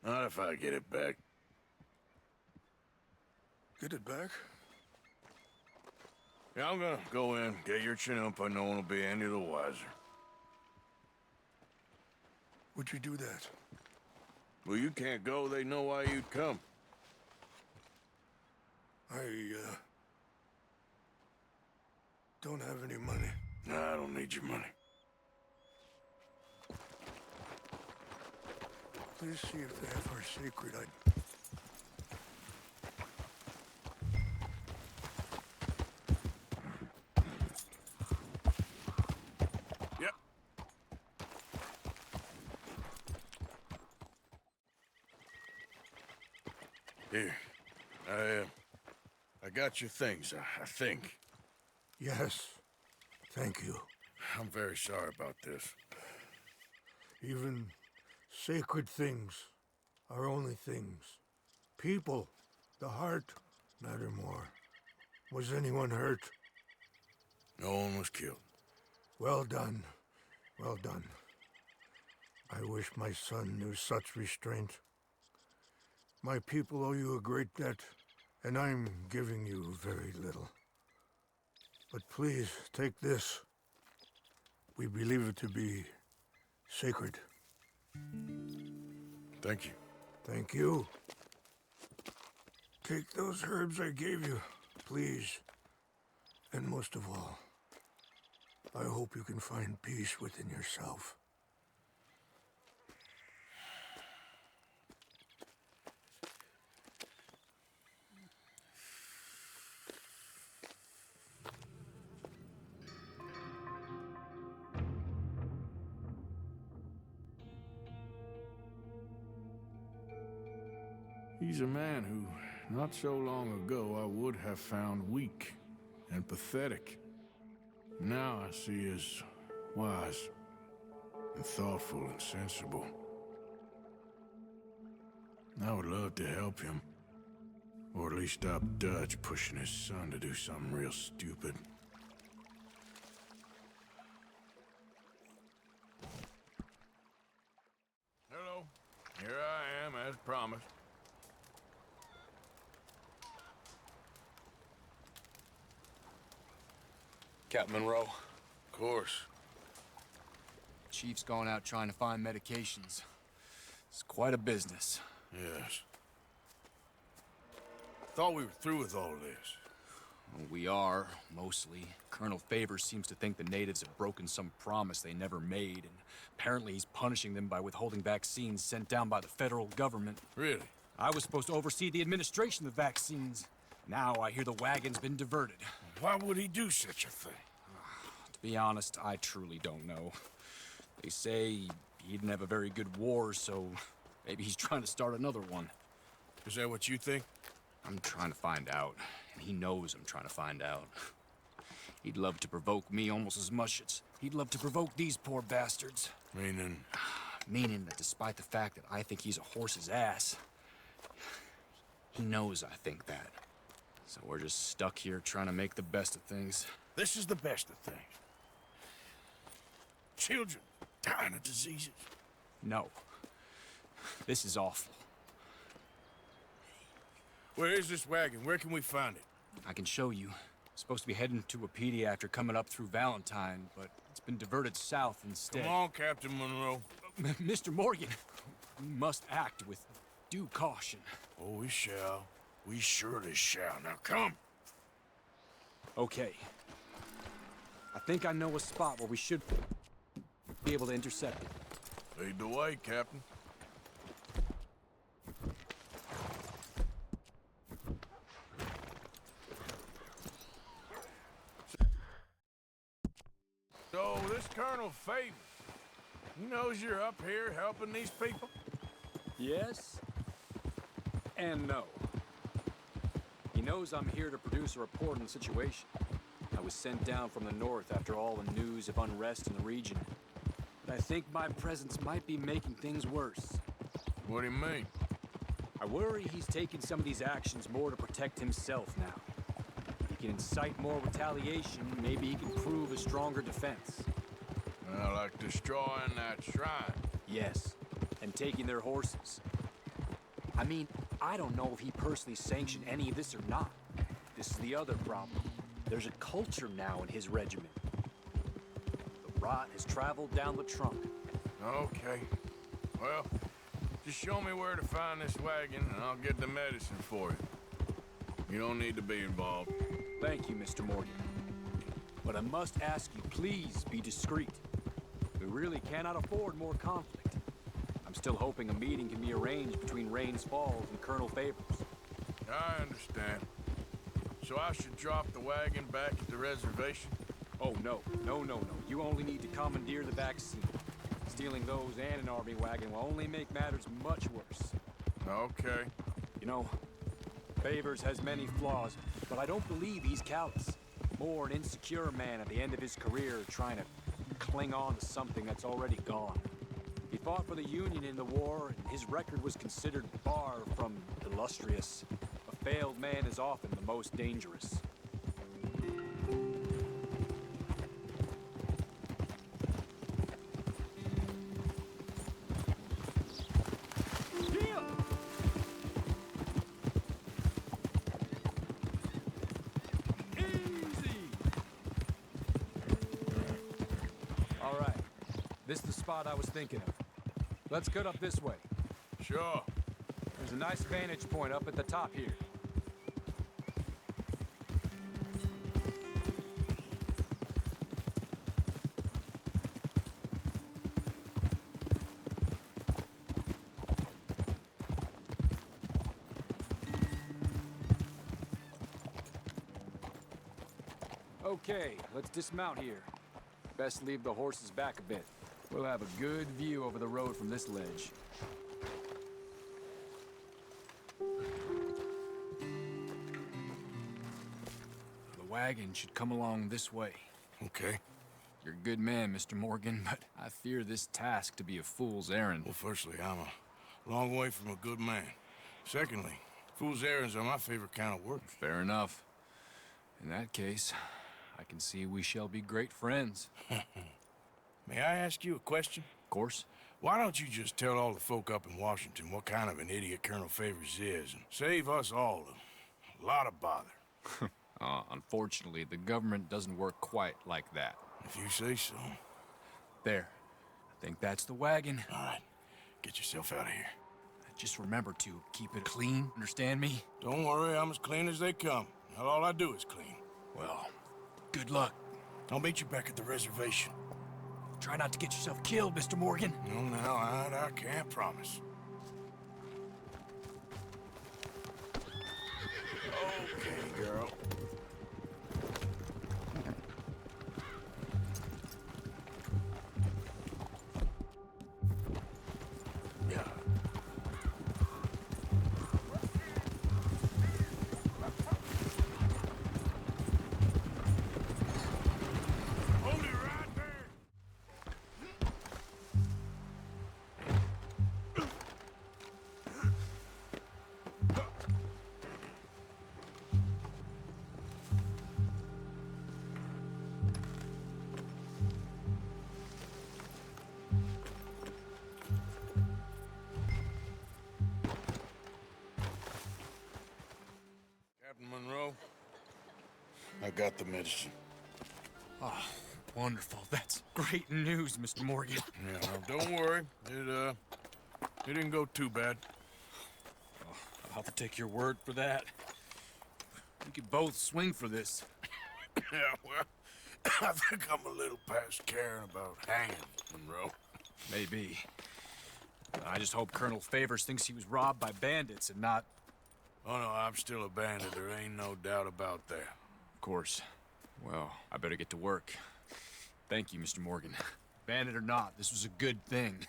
Not if I get it back. Get it back? Yeah, I'm gonna go in, get your Chanupa, no one will be any the wiser. Would you do that? Well, you can't go, they know why you'd come. I don't have any money. No, I don't need your money. Please see if they have our sacred items. Yep. Here. I got your things, I think. Yes. Thank you. I'm very sorry about this. Even sacred things are only things. People, the heart, matter more. Was anyone hurt? No one was killed. Well done. Well done. I wish my son knew such restraint. My people owe you a great debt, and I'm giving you very little. But please, take this. We believe it to be sacred. Thank you. Thank you. Take those herbs I gave you, please. And most of all, I hope you can find peace within yourself. He's a man who, not so long ago, I would have found weak and pathetic. Now I see as wise and thoughtful and sensible. I would love to help him, or at least stop Dutch pushing his son to do something real stupid. Hello, here I am as promised. Captain Monroe. Of course. Chief's gone out trying to find medications. It's quite a business. Yes. Thought we were through with all this. Well, we are, mostly. Colonel Favors seems to think the natives have broken some promise they never made, and apparently he's punishing them by withholding vaccines sent down by the federal government. Really? I was supposed to oversee the administration of the vaccines. Now I hear the wagon's been diverted. Why would he do such a thing? To be honest, I truly don't know. They say he didn't have a very good war, so maybe he's trying to start another one. Is that what you think? I'm trying to find out, and he knows I'm trying to find out. He'd love to provoke me almost as much as he'd love to provoke these poor bastards. Meaning? Meaning that despite the fact that I think he's a horse's ass, he knows I think that. So we're just stuck here trying to make the best of things. This is the best of things. Children dying of diseases. No. This is awful. Where is this wagon? Where can we find it? I can show you. Supposed to be heading to a pediatric coming up through Valentine, but it's been diverted south instead. Come on, Captain Monroe. Mr. Morgan, we must act with due caution. Oh, we shall. We surely shall. Now come. Okay. I think I know a spot where we should be able to intercept it. Lead the way, Captain. So, this Colonel Favors, he knows you're up here helping these people? Yes, and no. He knows I'm here to produce a report on the situation. I was sent down from the north after all the news of unrest in the region. But I think my presence might be making things worse. What do you mean? I worry he's taking some of these actions more to protect himself now. He can incite more retaliation, maybe he can prove a stronger defense. Like destroying that shrine? Yes, and taking their horses. I mean, I don't know if he personally sanctioned any of this or not. This is the other problem. There's a culture now in his regiment. The rot has traveled down the trunk. Okay. Well, just show me where to find this wagon, and I'll get the medicine for you. You don't need to be involved. Thank you, Mr. Morgan. But I must ask you, please be discreet. We really cannot afford more conflict. I'm still hoping a meeting can be arranged between Rains Falls and Colonel Favors. I understand. So I should drop the wagon back at the reservation? Oh, no. No. You only need to commandeer the vaccine. Stealing those and an army wagon will only make matters much worse. Okay. You know, Favors has many flaws, but I don't believe he's callous. More an insecure man at the end of his career trying to cling on to something that's already gone. He fought for the Union in the war, and his record was considered far from illustrious. A failed man is often the most dangerous. This is the spot I was thinking of. Let's cut up this way. Sure. There's a nice vantage point up at the top here. Okay, let's dismount here. Best leave the horses back a bit. We'll have a good view over the road from this ledge. The wagon should come along this way. Okay. You're a good man, Mr. Morgan, but I fear this task to be a fool's errand. Well, firstly, I'm a long way from a good man. Secondly, fool's errands are my favorite kind of work. Fair enough. In that case, I can see we shall be great friends. May I ask you a question? Of course. Why don't you just tell all the folk up in Washington what kind of an idiot Colonel Favors is, and save us all a lot of bother? Unfortunately, the government doesn't work quite like that. If you say so. There. I think that's the wagon. All right. Get yourself out of here. Just remember to keep it clean, understand me? Don't worry, I'm as clean as they come. Not all I do is clean. Well, good luck. I'll meet you back at the reservation. Try not to get yourself killed, Mr. Morgan. No, now, I can't promise. Okay, girl. Yeah. Hold it right there. Captain Monroe, I got the medicine. Oh, wonderful. That's great news, Mr. Morgan. Yeah, well, don't worry. It didn't go too bad. Oh, I'll have to take your word for that. We could both swing for this. Yeah, well, I think I'm a little past caring about hanging, Monroe. Maybe. I just hope Colonel Favors thinks he was robbed by bandits and not... Oh, no, I'm still a bandit. There ain't no doubt about that. Of course. Well, I better get to work. Thank you, Mr. Morgan. Bandit or not, this was a good thing.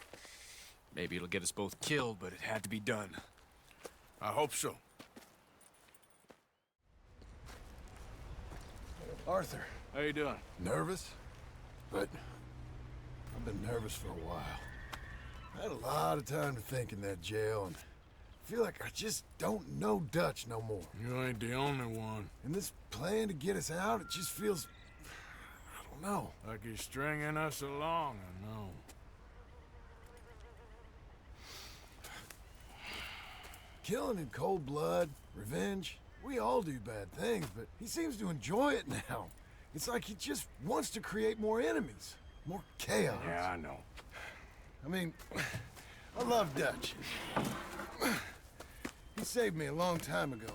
Maybe it'll get us both killed, but it had to be done. I hope so. Arthur. How you doing? Nervous? But I've been nervous for a while. I had a lot of time to think in that jail, and I feel like I just don't know Dutch no more. You ain't the only one. And this plan to get us out, it just feels... I don't know. Like he's stringing us along, I know. Killing in cold blood, revenge, we all do bad things, but he seems to enjoy it now. It's like he just wants to create more enemies, more chaos. Yeah, I know. I mean, I love Dutch. He saved me a long time ago.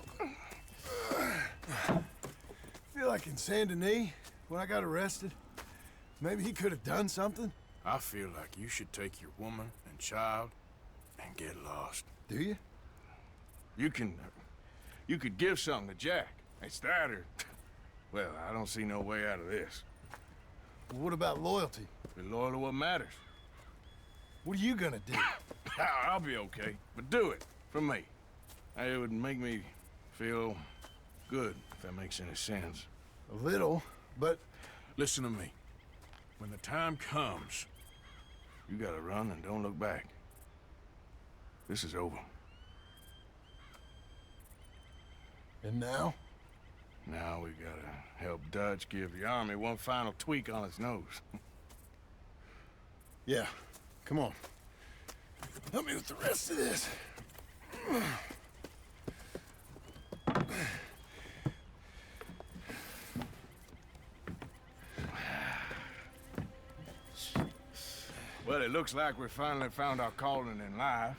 I feel like in Saint Denis, when I got arrested, maybe he could have done something. I feel like you should take your woman and child and get lost. Do you? You could give something to Jack. It's that or... Well, I don't see no way out of this. Well, what about loyalty? Be loyal to what matters. What are you gonna do? I'll be okay, but do it for me. It would make me feel good, if that makes any sense. A little, but... Listen to me. When the time comes, you gotta run and don't look back. This is over. And now? Now we gotta help Dutch give the army one final tweak on its nose. Yeah, come on. Help me with the rest of this. Well, it looks like we finally found our calling in life.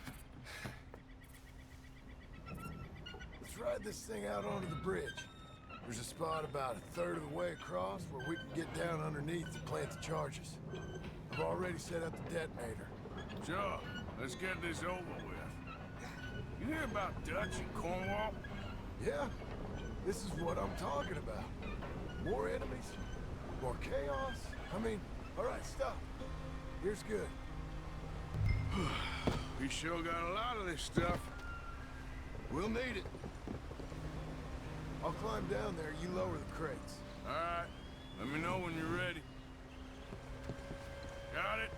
Let's ride this thing out onto the bridge. There's a spot about a third of the way across where we can get down underneath to plant the charges. I've already set up the detonator. Sure. Let's get this over with. You hear about Dutch and Cornwall? Yeah, this is what I'm talking about. More enemies, more chaos. I mean, all right, stop. Here's good. We sure got a lot of this stuff. We'll need it. I'll climb down there, you lower the crates. All right. Let me know when you're ready. Got it?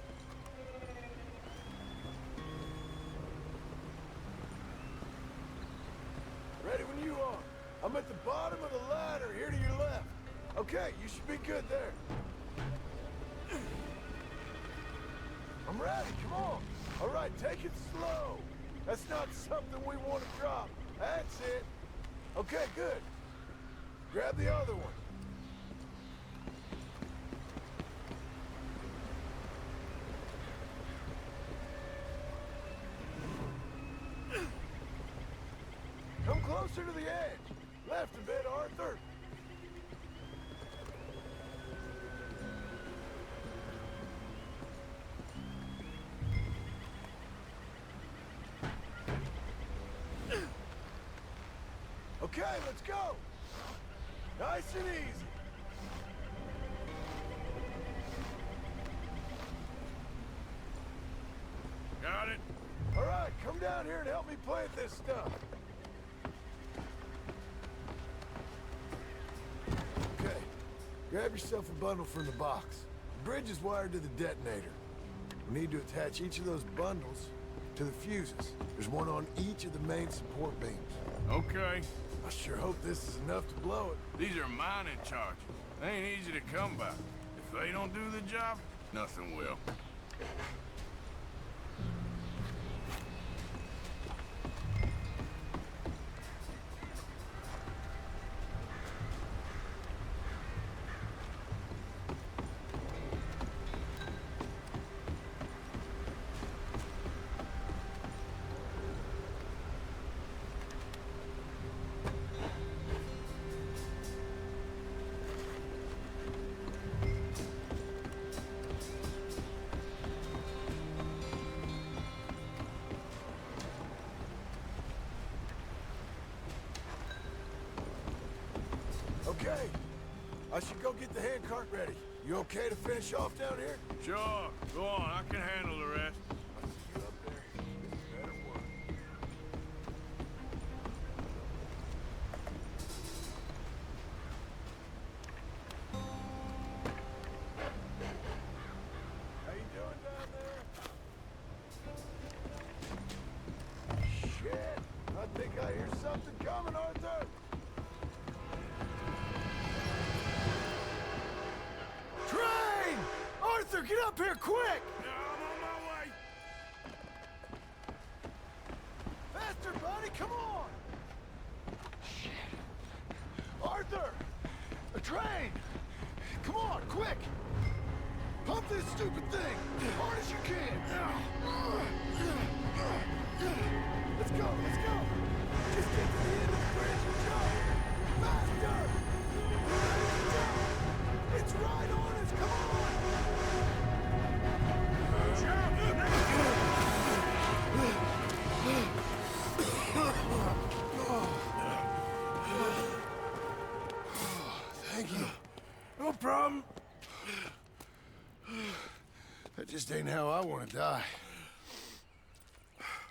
Ready when you are. I'm at the bottom of the ladder, here to your left. Okay, you should be good there. I'm ready, come on. All right, take it slow. That's not something we want to drop. That's it. Okay, good. Grab the other one. Come closer to the edge. Left a bit, Arthur. Okay, let's go. Nice and easy. Got it? All right, come down here and help me plant this stuff. Okay, grab yourself a bundle from the box. The bridge is wired to the detonator. We need to attach each of those bundles to the fuses. There's one on each of the main support beams. Okay. I sure hope this is enough to blow it. These are mining charges. They ain't easy to come by. If they don't do the job, nothing will. Okay. I should go get the handcart ready. You okay to finish off down here? Sure. Go on. I can handle the rest. I'll see you up there. This better work. How you doing down there? Shit! I think I hear something coming, Arthur! Train! Arthur, get up here quick! I'm on my way. Faster, buddy, come on! Shit. Arthur! A train! Come on, quick! Pump this stupid thing! As hard as you can! Let's go, let's go! Just get to the end of the bridge and jump! Faster! It's right on us, come on! Thank you. No problem. That just ain't how I want to die.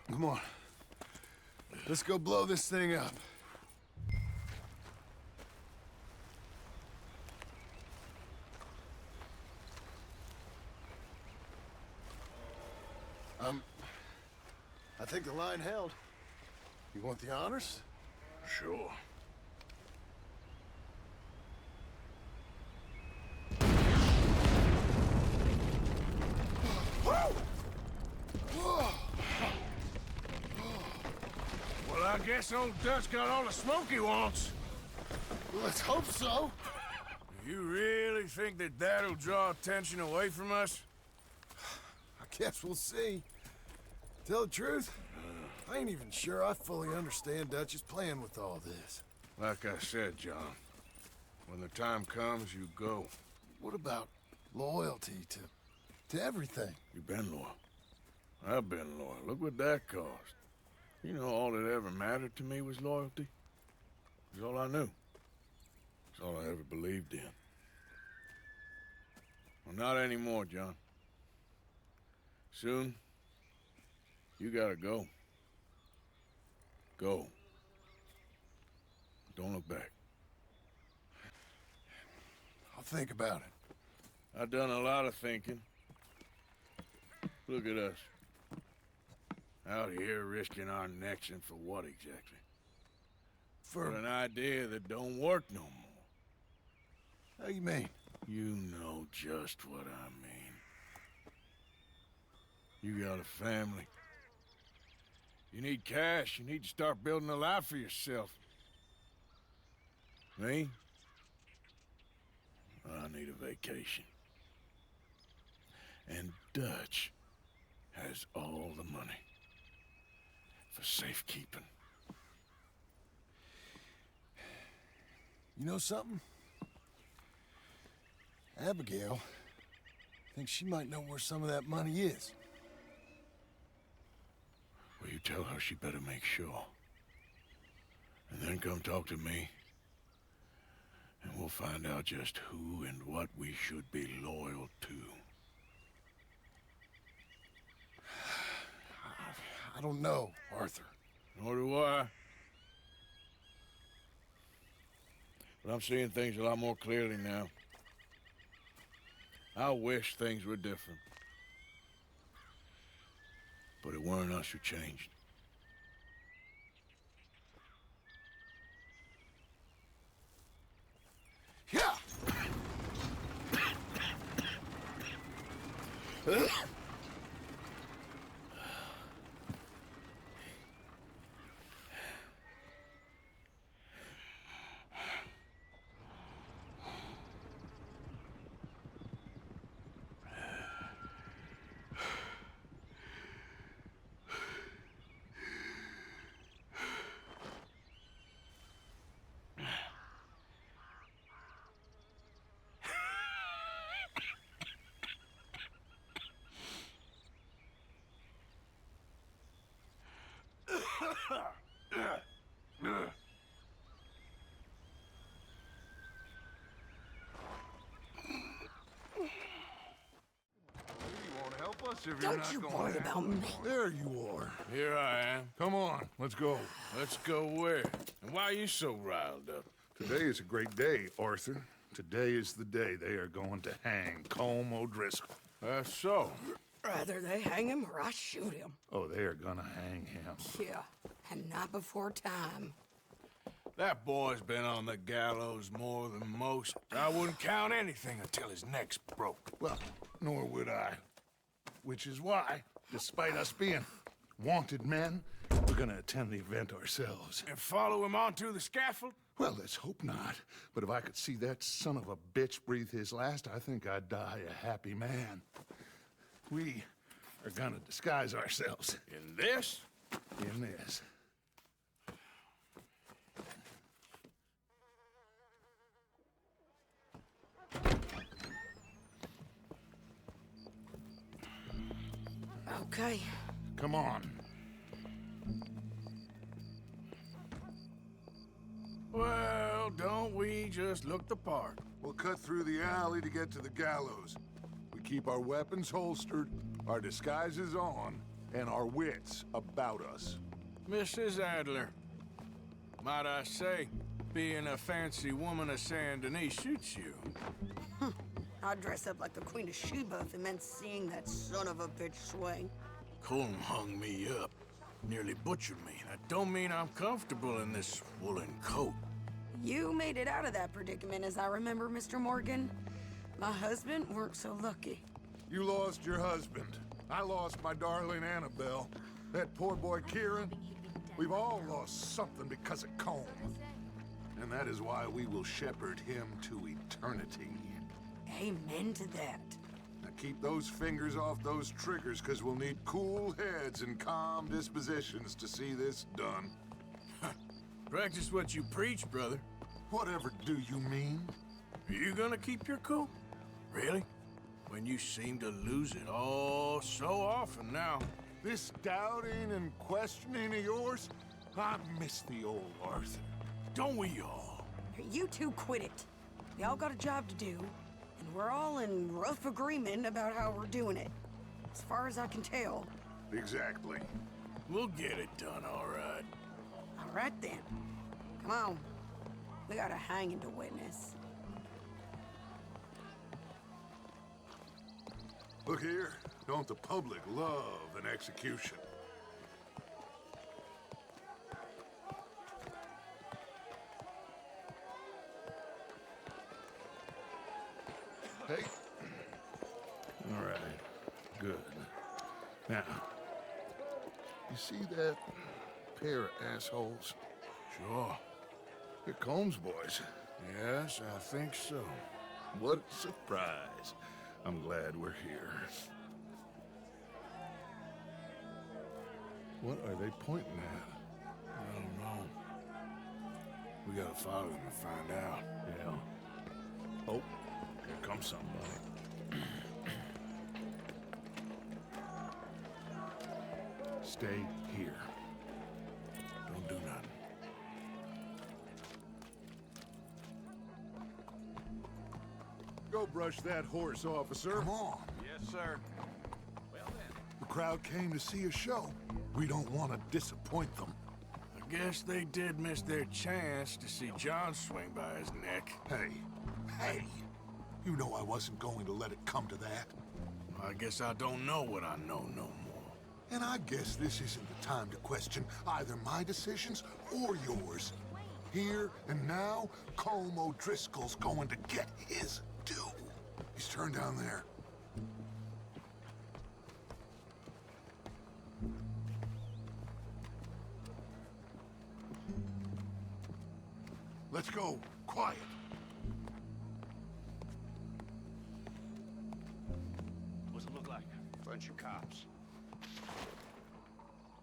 Come on. Let's go blow this thing up. I think the line held. You want the honors? Sure. Well, I guess old Dutch got all the smoke he wants. Well, let's hope so. You really think that that'll draw attention away from us? I Guess we'll see. Tell the truth, I ain't even sure I fully understand Dutch's plan with all this. Like I said, John, when the time comes, you go. What about loyalty to everything? You've been loyal. I've been loyal. Look what that cost. You know, all that ever mattered to me was loyalty. It's all I knew. It's all I ever believed in. Well, not anymore, John. Soon, you gotta go. Go. Don't look back. I'll think about it. I've done a lot of thinking. Look at us. Out here risking our necks, and for what exactly? For an idea that don't work no more. How you mean? You know just what I mean. You got a family. You need cash. You need to start building a life for yourself. Me? I need a vacation. And Dutch has all the money for safekeeping. You know something? Abigail thinks she might know where some of that money is. Well, you tell her she better make sure. And then come talk to me. And we'll find out just who and what we should be loyal to. I don't know, Arthur. Nor do I. But I'm seeing things a lot more clearly now. I wish things were different. But it weren't us who changed. Yeah! Don't you worry about me. There you are. Here I am. Come on, let's go. Let's go where? And why are you so riled up? Today is a great day, Arthur. Today is the day they are going to hang Colm O'Driscoll. That's so. Rather they hang him or I shoot him. Oh, they are gonna hang him. Yeah, and not before time. That boy's been on the gallows more than most. I wouldn't count anything until his neck's broke. Well, nor would I. Which is why, despite us being wanted men, we're gonna attend the event ourselves. And follow him onto the scaffold? Well, let's hope not. But if I could see that son of a bitch breathe his last, I think I'd die a happy man. We are gonna disguise ourselves. In this? In this. Okay. Come on. Well, don't we just look the part? We'll cut through the alley to get to the gallows. We keep our weapons holstered, our disguises on, and our wits about us. Mrs. Adler, might I say, being a fancy woman of Saint Denis suits you. I'd dress up like the Queen of Sheba if it meant seeing that son of a bitch swing. Colm hung me up, nearly butchered me. That don't mean I'm comfortable in this woolen coat. You made it out of that predicament, as I remember, Mr. Morgan. My husband weren't so lucky. You lost your husband. I lost my darling Annabelle. That poor boy Kieran. We've all lost something because of Colm. And that is why we will shepherd him to eternity. Amen to that. Now keep those fingers off those triggers, because we'll need cool heads and calm dispositions to see this done. Practice what you preach, brother. Whatever do you mean? Are you gonna keep your cool? Really? When you seem to lose it all so often now. This doubting and questioning of yours, I miss the old Arthur. Don't we all? You two quit it. We all got a job to do, and we're all in rough agreement about how we're doing it. As far as I can tell. Exactly. We'll get it done, all right. All right, then. Come on. We got a hanging to witness. Look here, don't the public love an execution? Hey. All right, good. Now, You see that pair of assholes? sure. They're Colm's boys. Yes, I think so. What a surprise. I'm glad we're here. What are they pointing at? I don't know. We gotta follow them and find out. Yeah. Oh, here comes somebody. Stay here. Don't do nothing. Go brush that horse, officer. Come on. Yes, sir. The crowd came to see a show. We don't want to disappoint them. I guess they did miss their chance to see John swing by his neck. Hey, you know I wasn't going to let it come to that. I guess I don't know what I know no more. And I guess this isn't the time to question either my decisions or yours. Here and now, Colm O'Driscoll's going to get his due. He's turned down there. Let's go. Quiet. What's it look like? Bunch of cops.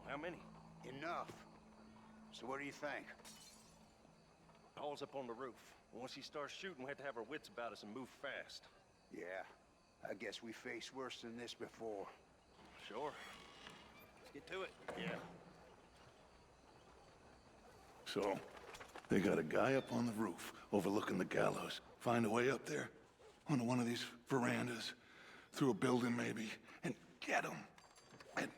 How many? Enough. So what do you think? Paul's up on the roof. Once he starts shooting, we have to have our wits about us and move fast. Yeah, I guess we faced worse than this before. Sure. Let's get to it. Yeah. So, they got a guy up on the roof overlooking the gallows. Find a way up there, onto one of these verandas, through a building maybe, and get him. And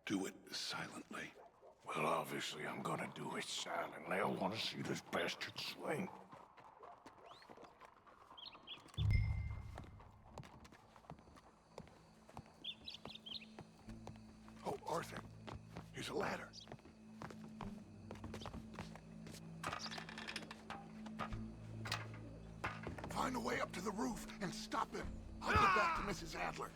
do it silently. Well, obviously I'm gonna do it silently. I want to see this bastard swing. Oh, Arthur, here's a ladder. Find a way up to the roof and stop him. I'll get back to Mrs. Adler.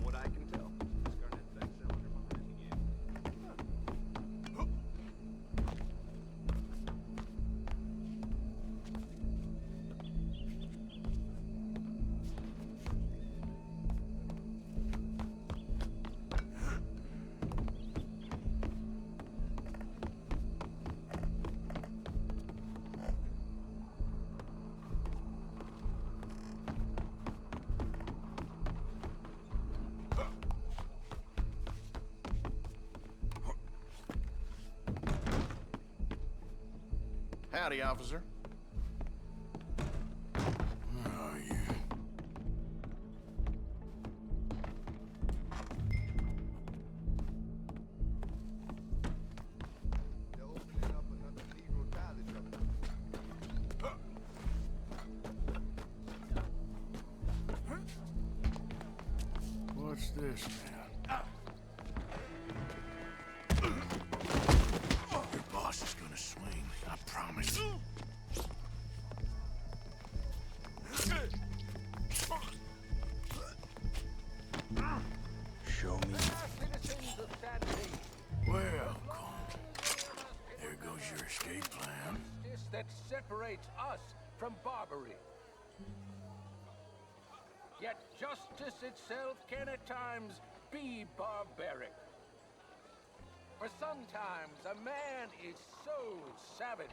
What I can tell, Scarnet thinks they're undermining you. Howdy, officer. Oh, yeah. What's this now? Your boss is gonna swing. from Barbary. Yet justice itself can at times be barbaric. For sometimes a man is so savage,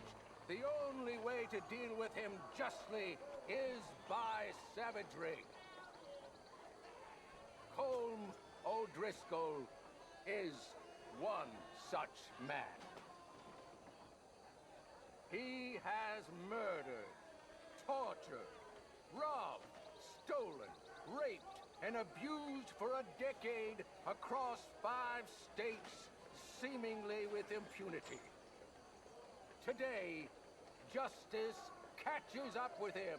the only way to deal with him justly is by savagery. Colm O'Driscoll is one such man. He has murdered, tortured, robbed, stolen, raped, and abused for a decade across 5 states, seemingly with impunity. Today, justice catches up with him.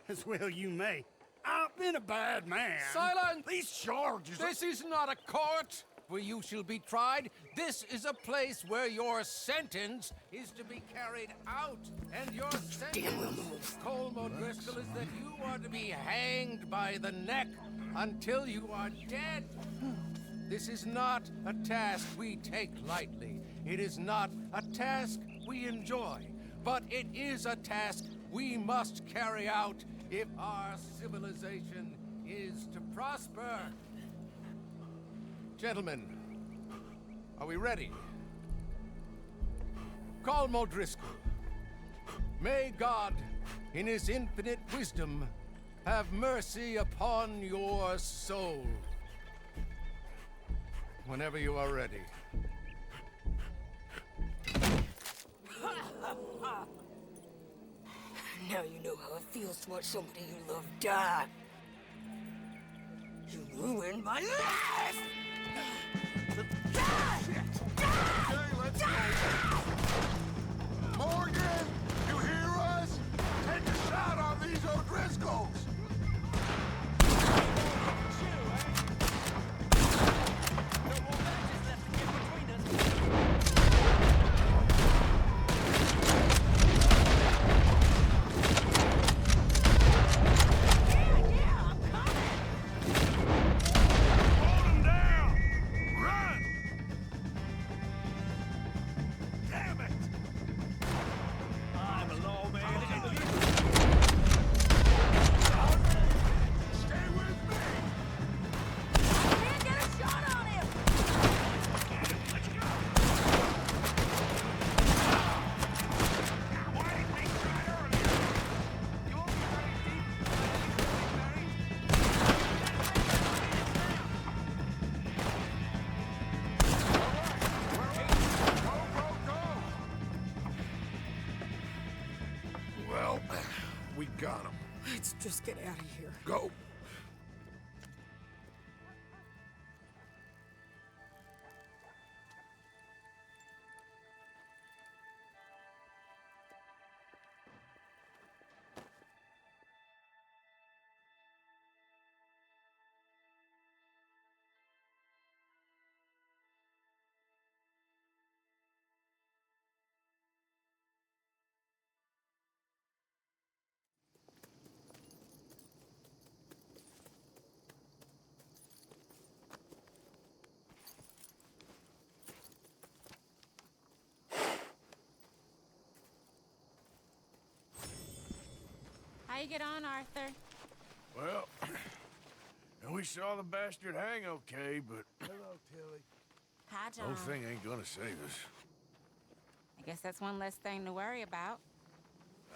As well you may. I've been a bad man. Silence! These charges are... This is not a court where you shall be tried. This is a place where your sentence is to be carried out. And your sentence, Colm O'Driscoll, is that you are to be hanged by the neck until you are dead. This is not a task we take lightly. It is not a task we enjoy. But it is a task we must carry out if our civilization is to prosper. Gentlemen, are we ready? Colm O'Driscoll, may God, in his infinite wisdom, have mercy upon your soul. Whenever you are ready. Now you know how it feels to watch somebody you love die. You ruined my life! Okay, let's go. Morgan, you hear us? Take a shot on these O'Driscolls. We got him. Let's just get out of here. Go. How you get on, Arthur? Well, we saw the bastard hang okay, but... Hello, Tilly. Hi, John. Whole thing ain't gonna save us. I guess that's one less thing to worry about.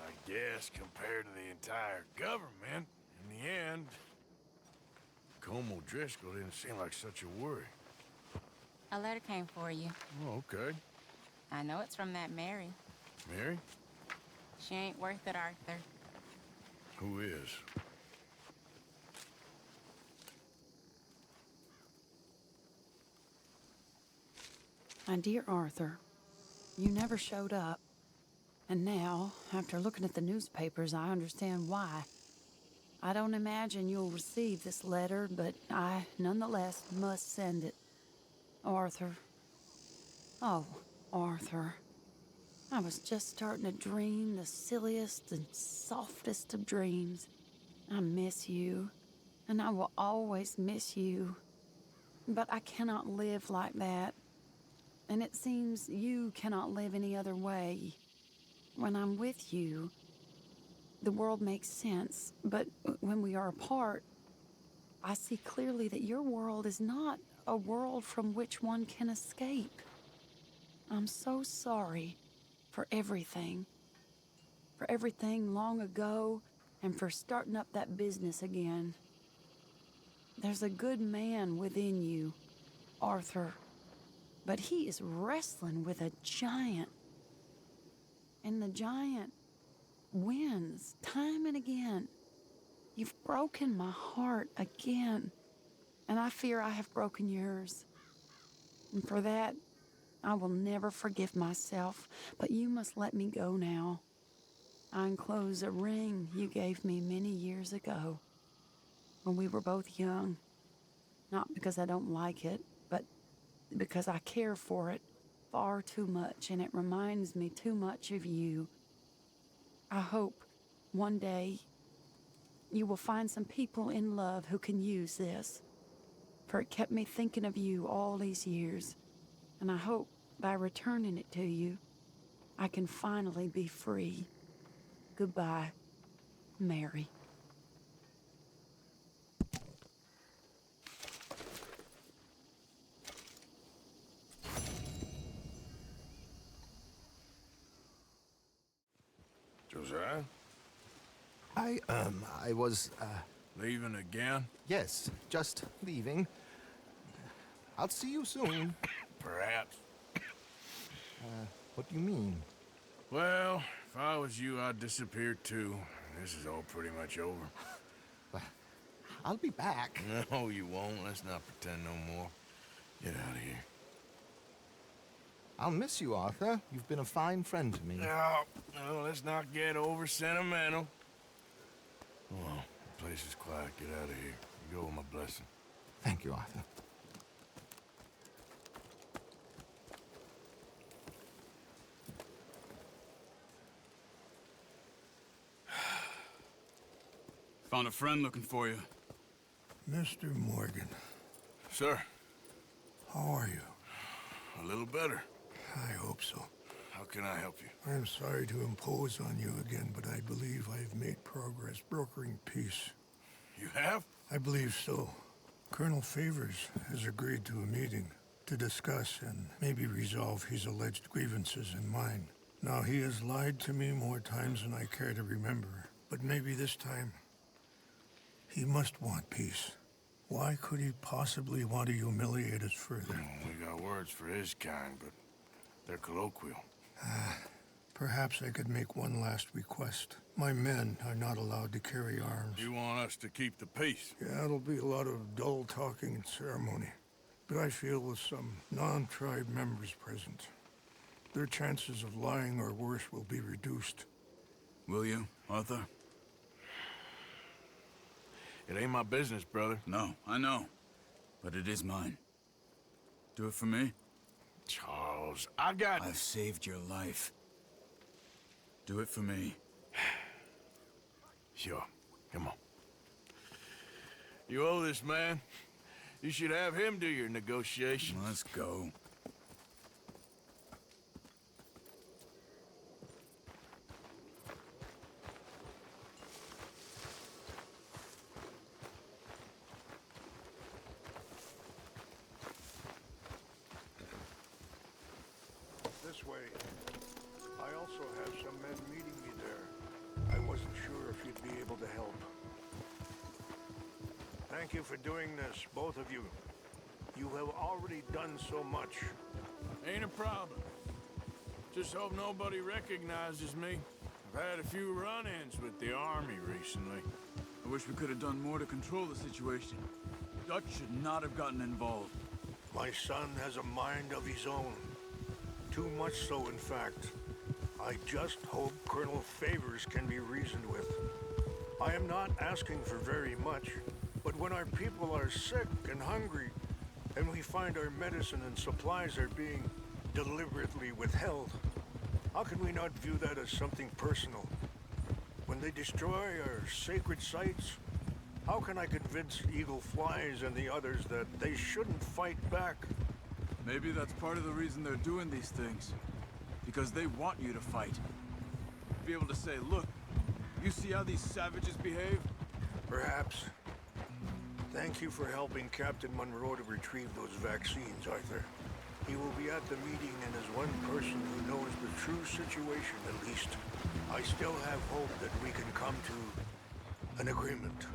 I guess, compared to the entire government, in the end, Colm O'Driscoll didn't seem like such a worry. A letter came for you. Oh, okay. I know it's from that Mary. Mary? She ain't worth it, Arthur. Who is? My dear Arthur, you never showed up. And now, after looking at the newspapers, I understand why. I don't imagine you'll receive this letter, but I, nonetheless, must send it. Arthur. Oh, Arthur. I was just starting to dream the silliest and softest of dreams. I miss you, and I will always miss you. But I cannot live like that. And it seems you cannot live any other way. when I'm with you, the world makes sense. But when we are apart, I see clearly that your world is not a world from which one can escape. I'm so sorry for everything. For everything long ago, and for starting up that business again. There's a good man within you, Arthur, but he is wrestling with a giant. And the giant wins time and again. You've broken my heart again, and I fear I have broken yours. And for that, I will never forgive myself, but you must let me go now. I enclose a ring you gave me many years ago, when we were both young. Not because I don't like it, but because I care for it far too much, and it reminds me too much of you. I hope one day you will find some people in love who can use this, for it kept me thinking of you all these years, and I hope by returning it to you, I can finally be free. Goodbye, Mary. Josiah? I was, Leaving again? Yes, just leaving. I'll see you soon. Perhaps. What do you mean? Well, if I was you, I'd disappear too. This is all pretty much over. I'll be back. No, you won't. Let's not pretend no more. Get out of here. I'll miss you, Arthur. You've been a fine friend to me. No, let's not get over sentimental. Come on, the place is quiet. Get out of here. You go with my blessing. Thank you, Arthur. Found a friend looking for you. Mr. Morgan. Sir. How are you? A little better. I hope so. How can I help you? I'm sorry to impose on you again, but I believe I've made progress brokering peace. You have? I believe so. Colonel Favors has agreed to a meeting to discuss and maybe resolve his alleged grievances and mine. Now, he has lied to me more times than I care to remember, but maybe this time he must want peace. Why could he possibly want to humiliate us further? We got words for his kind, but they're colloquial. Perhaps I could make one last request. My men are not allowed to carry arms. You want us to keep the peace? Yeah, it'll be a lot of dull talking and ceremony. But I feel with some non-tribe members present, their chances of lying or worse will be reduced. Will you, Arthur? It ain't my business, brother. No, I know. But it is mine. Do it for me? Charles, I've saved your life. Do it for me. Sure. Come on. You owe this man. You should have him do your negotiations. Let's go. This way. I also have some men meeting me there. I wasn't sure if you'd be able to help. Thank you for doing this, both of you. You have already done so much. Ain't a problem. Just hope nobody recognizes me. I've had a few run-ins with the army recently. I wish we could have done more to control the situation. Dutch should not have gotten involved. My son has a mind of his own. Too much so, in fact. I just hope Colonel Favors can be reasoned with. I am not asking for very much, but when our people are sick and hungry, and we find our medicine and supplies are being deliberately withheld, how can we not view that as something personal? When they destroy our sacred sites, how can I convince Eagle Flies and the others that they shouldn't fight back? Maybe that's part of the reason they're doing these things. Because they want you to fight. be able to say, look, you see how these savages behave? Perhaps. Thank you for helping Captain Monroe to retrieve those vaccines, Arthur. He will be at the meeting, and as one person who knows the true situation at least, I still have hope that we can come to an agreement.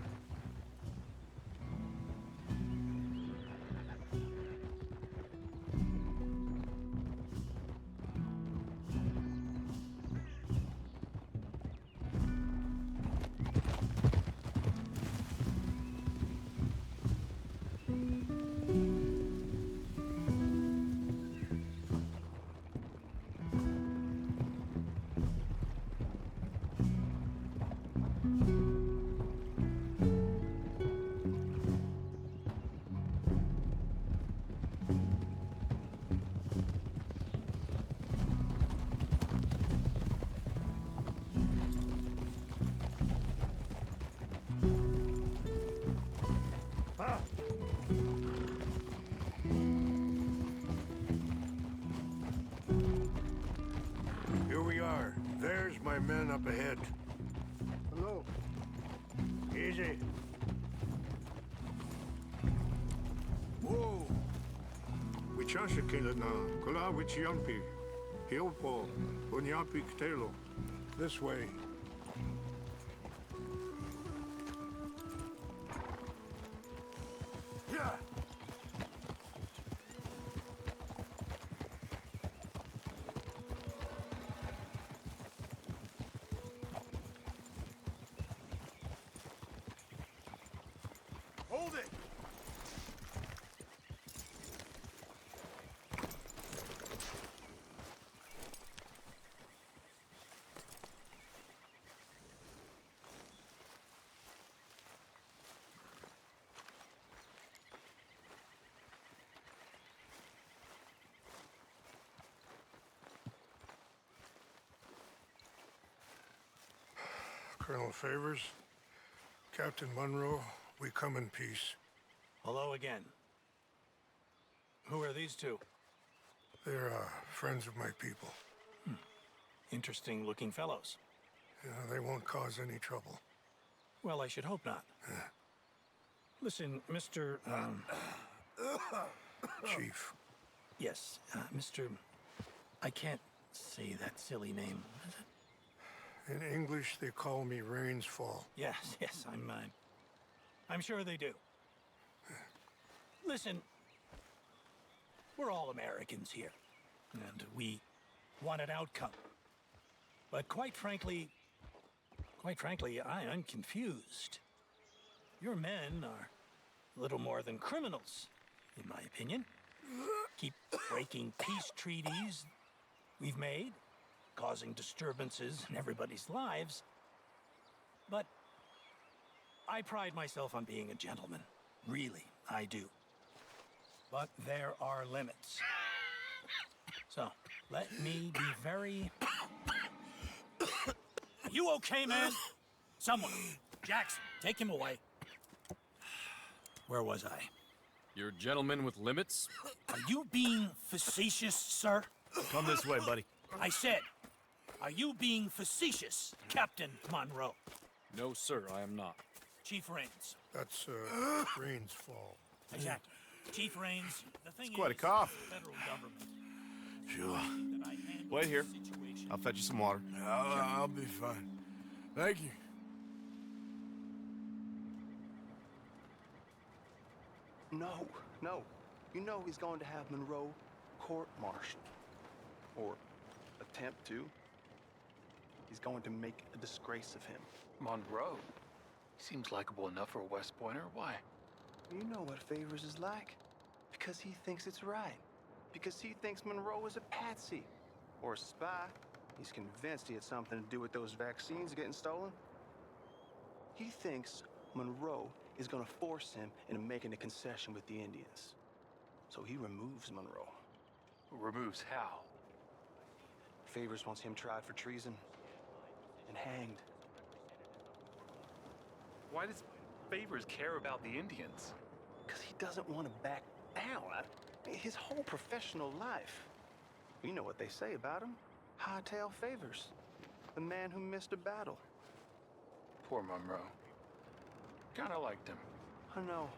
Here we are. There's my men up ahead. Hello. Easy. Whoa! Wichasha Kilana, Kula Wichiampi, Hilpo, Bunyapi Ktelo. This way. Yeah! Hold it! Colonel Favors, Captain Monroe, we come in peace. Hello again. Who are these two? They're friends of my people. Interesting looking fellows. Yeah, they won't cause any trouble. Well, I should hope not. Listen, Mr. Chief. Yes, Mr. I can't say that silly name. In English, they call me Rains Fall. Yes, I'm sure they do. Listen, we're all Americans here, and we want an outcome. But quite frankly, I'm confused. Your men are little more than criminals, in my opinion. Keep breaking peace treaties we've made, causing disturbances in everybody's lives. But I pride myself on being a gentleman. Really, I do. But there are limits. So, let me be very... Are you okay, man? Someone. Jackson, take him away. Where was I? You're a gentleman with limits? Are you being facetious, sir? Come this way, buddy. I said, are you being facetious, Captain Monroe? No, sir, I am not. Chief Rains. That's, Rains Fall. Exactly. Chief Rains, the thing It's quite a is, cough. the federal government. Sure. Wait here. I'll fetch you some water. I'll be fine. Thank you. No. You know he's going to have Monroe court-martialed. Or attempt to. He's going to make a disgrace of him. Monroe? He seems likable enough for a West Pointer. Why? You know what Favors is like. Because he thinks it's right. Because he thinks Monroe is a patsy. Or a spy. He's convinced he had something to do with those vaccines getting stolen. He thinks Monroe is gonna force him into making a concession with the Indians. So he removes Monroe. Removes how? Favors wants him tried for treason and hanged. Why does Favors care about the Indians? Because he doesn't want to back down. His whole professional life. You know what they say about him. Hightail Favors. The man who missed a battle. Poor Monroe. Kinda liked him. I know.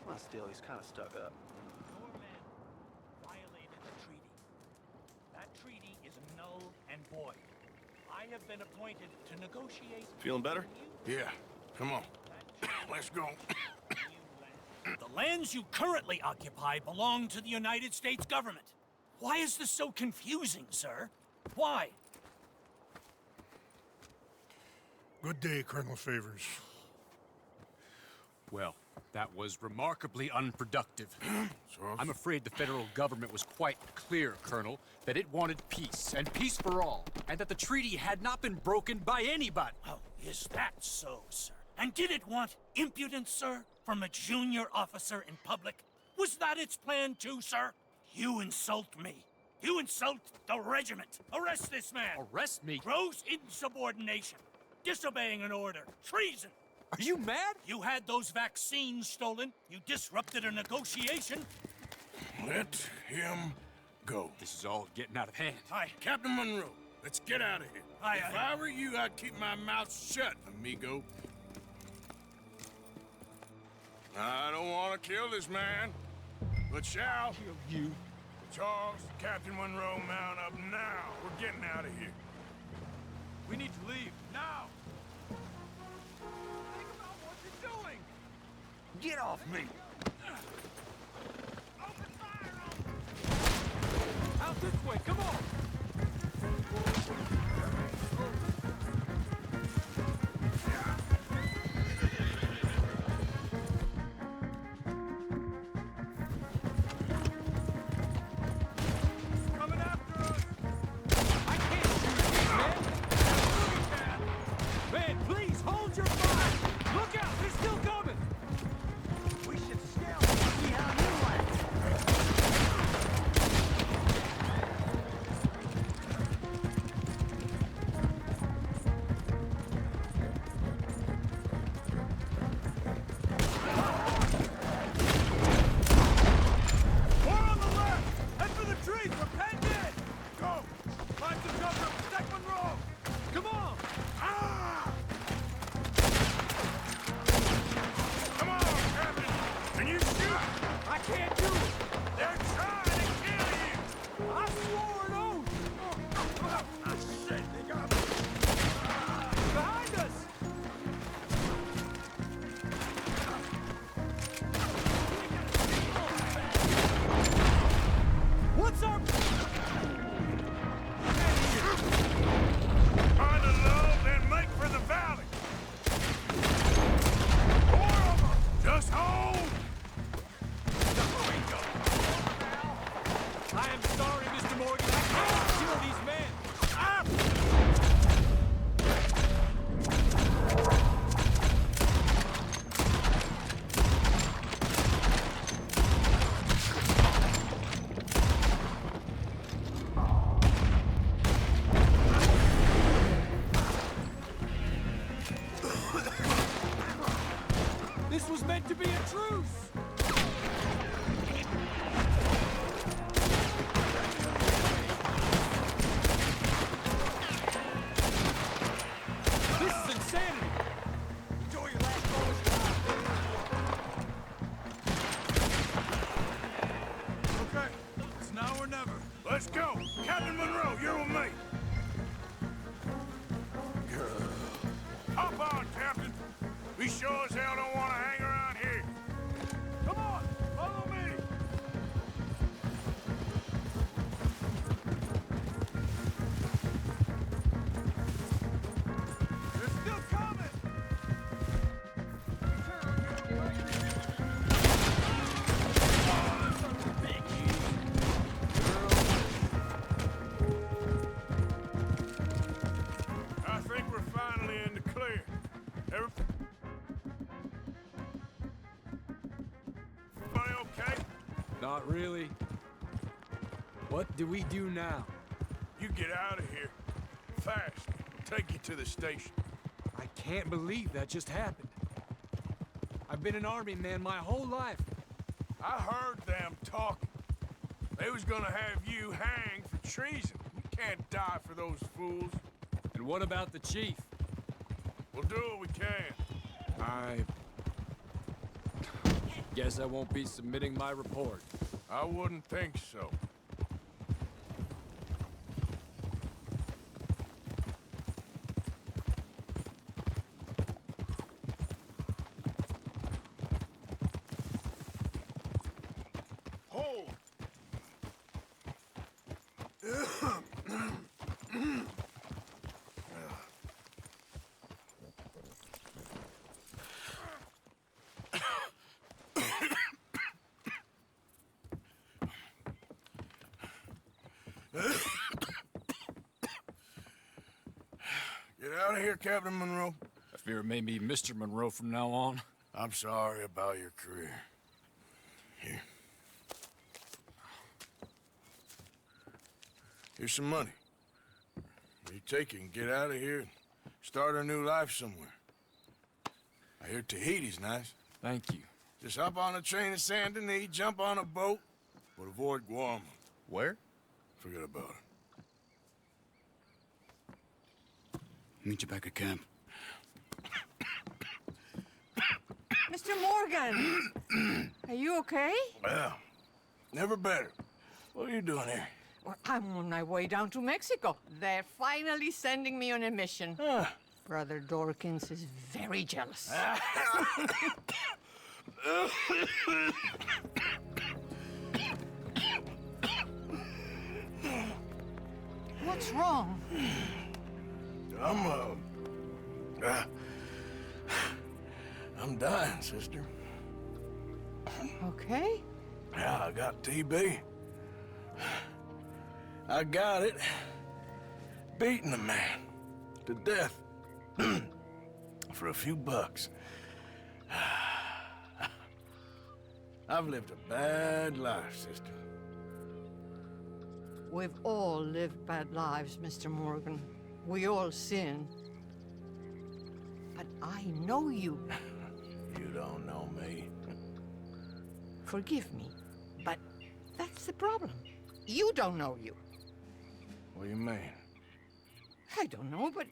Well, still, he's kind of stuck up. Your men violated the treaty. That treaty is null and void. I have been appointed to negotiate... Feeling better? Yeah. Come on. Let's go. The lands you currently occupy belong to the United States government. Why is this so confusing, sir? Why? Good day, Colonel Favors. Well, that was remarkably unproductive. I'm afraid the federal government was quite clear, Colonel, that it wanted peace, and peace for all, and that the treaty had not been broken by anybody. Oh, is that so, sir? And did it want impudence, sir, from a junior officer in public? Was that its plan too, sir? You insult me. You insult the regiment. Arrest this man. Arrest me? Gross insubordination. Disobeying an order. Treason. Are you mad? You had those vaccines stolen. You disrupted a negotiation. Let him go. This is all getting out of hand. Hi. Captain Monroe, let's get out of here. If I were you, I'd keep my mouth shut, amigo. I don't want to kill this man, but shall. Kill you. Charles, Captain Monroe, mount up now. We're getting out of here. We need to leave, now! Think about what you're doing! Get off me! Open fire on Out this way, come on! This was meant to be a truce! This is insanity! Enjoy your last moment. Okay, it's now or never. Let's go! Captain Monroe, you're with me! Hop on, Captain! We sure as hell don't want to hang around here. Come on, follow me! They're still coming! I think we're finally in the clear. Everybody okay? Not really. What do we do now? You get out of here. Fast. Take you to the station. I can't believe that just happened. I've been an army man my whole life. I heard them talking. They was gonna have you hanged for treason. You can't die for those fools. And what about the chief? We'll do what we can. I guess I won't be submitting my report. I wouldn't think so. Hold! Get out of here, Captain Monroe. I fear it may be Mr. Monroe from now on. I'm sorry about your career. Here. Here's some money. You take it and get out of here and start a new life somewhere. I hear Tahiti's nice. Thank you. Just hop on a train to Saint Denis, jump on a boat, but avoid Guam. Where? Forget about it. Meet you back at camp. Mr. Morgan! Are you okay? Well, never better. What are you doing here? Well, I'm on my way down to Mexico. They're finally sending me on a mission. Brother Dorkins is very jealous. What's wrong? I'm dying, sister. Okay. Yeah, I got TB. I got it. Beating a man to death for a few bucks. I've lived a bad life, sister. We've all lived bad lives, Mr. Morgan. We all sin. But I know you. You don't know me. Forgive me, but that's the problem. You don't know you. What do you mean? I don't know, but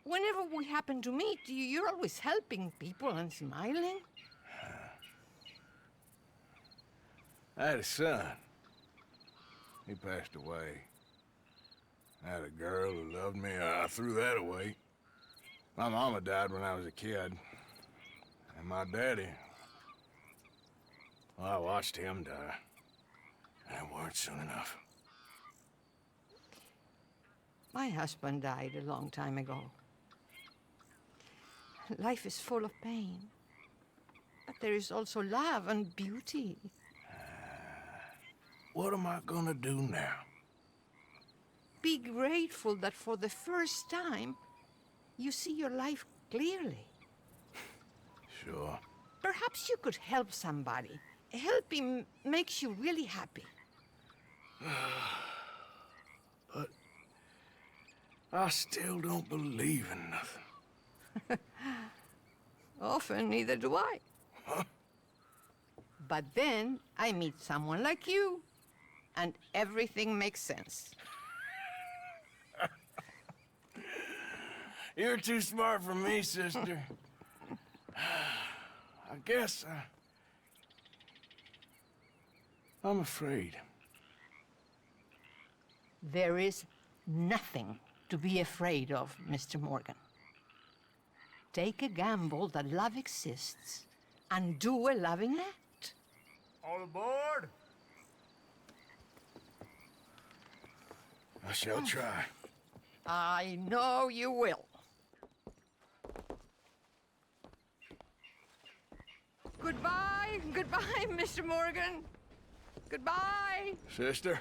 whenever we happen to meet, you're always helping people and smiling. I had a son. He passed away. I had a girl who loved me. I threw that away. My mama died when I was a kid. And my daddy, well, I watched him die. And it weren't soon enough. My husband died a long time ago. Life is full of pain. But there is also love and beauty. What am I gonna do now? Be grateful that for the first time, you see your life clearly. Sure. Perhaps you could help somebody. Helping makes you really happy. But I still don't believe in nothing. Often, neither do I. Huh? But then I meet someone like you, and everything makes sense. You're too smart for me, sister. I guess I'm afraid. There is nothing to be afraid of, Mr. Morgan. Take a gamble that love exists and do a loving act. All aboard! I shall try. I know you will. Goodbye, goodbye, Mr. Morgan. Goodbye. Sister?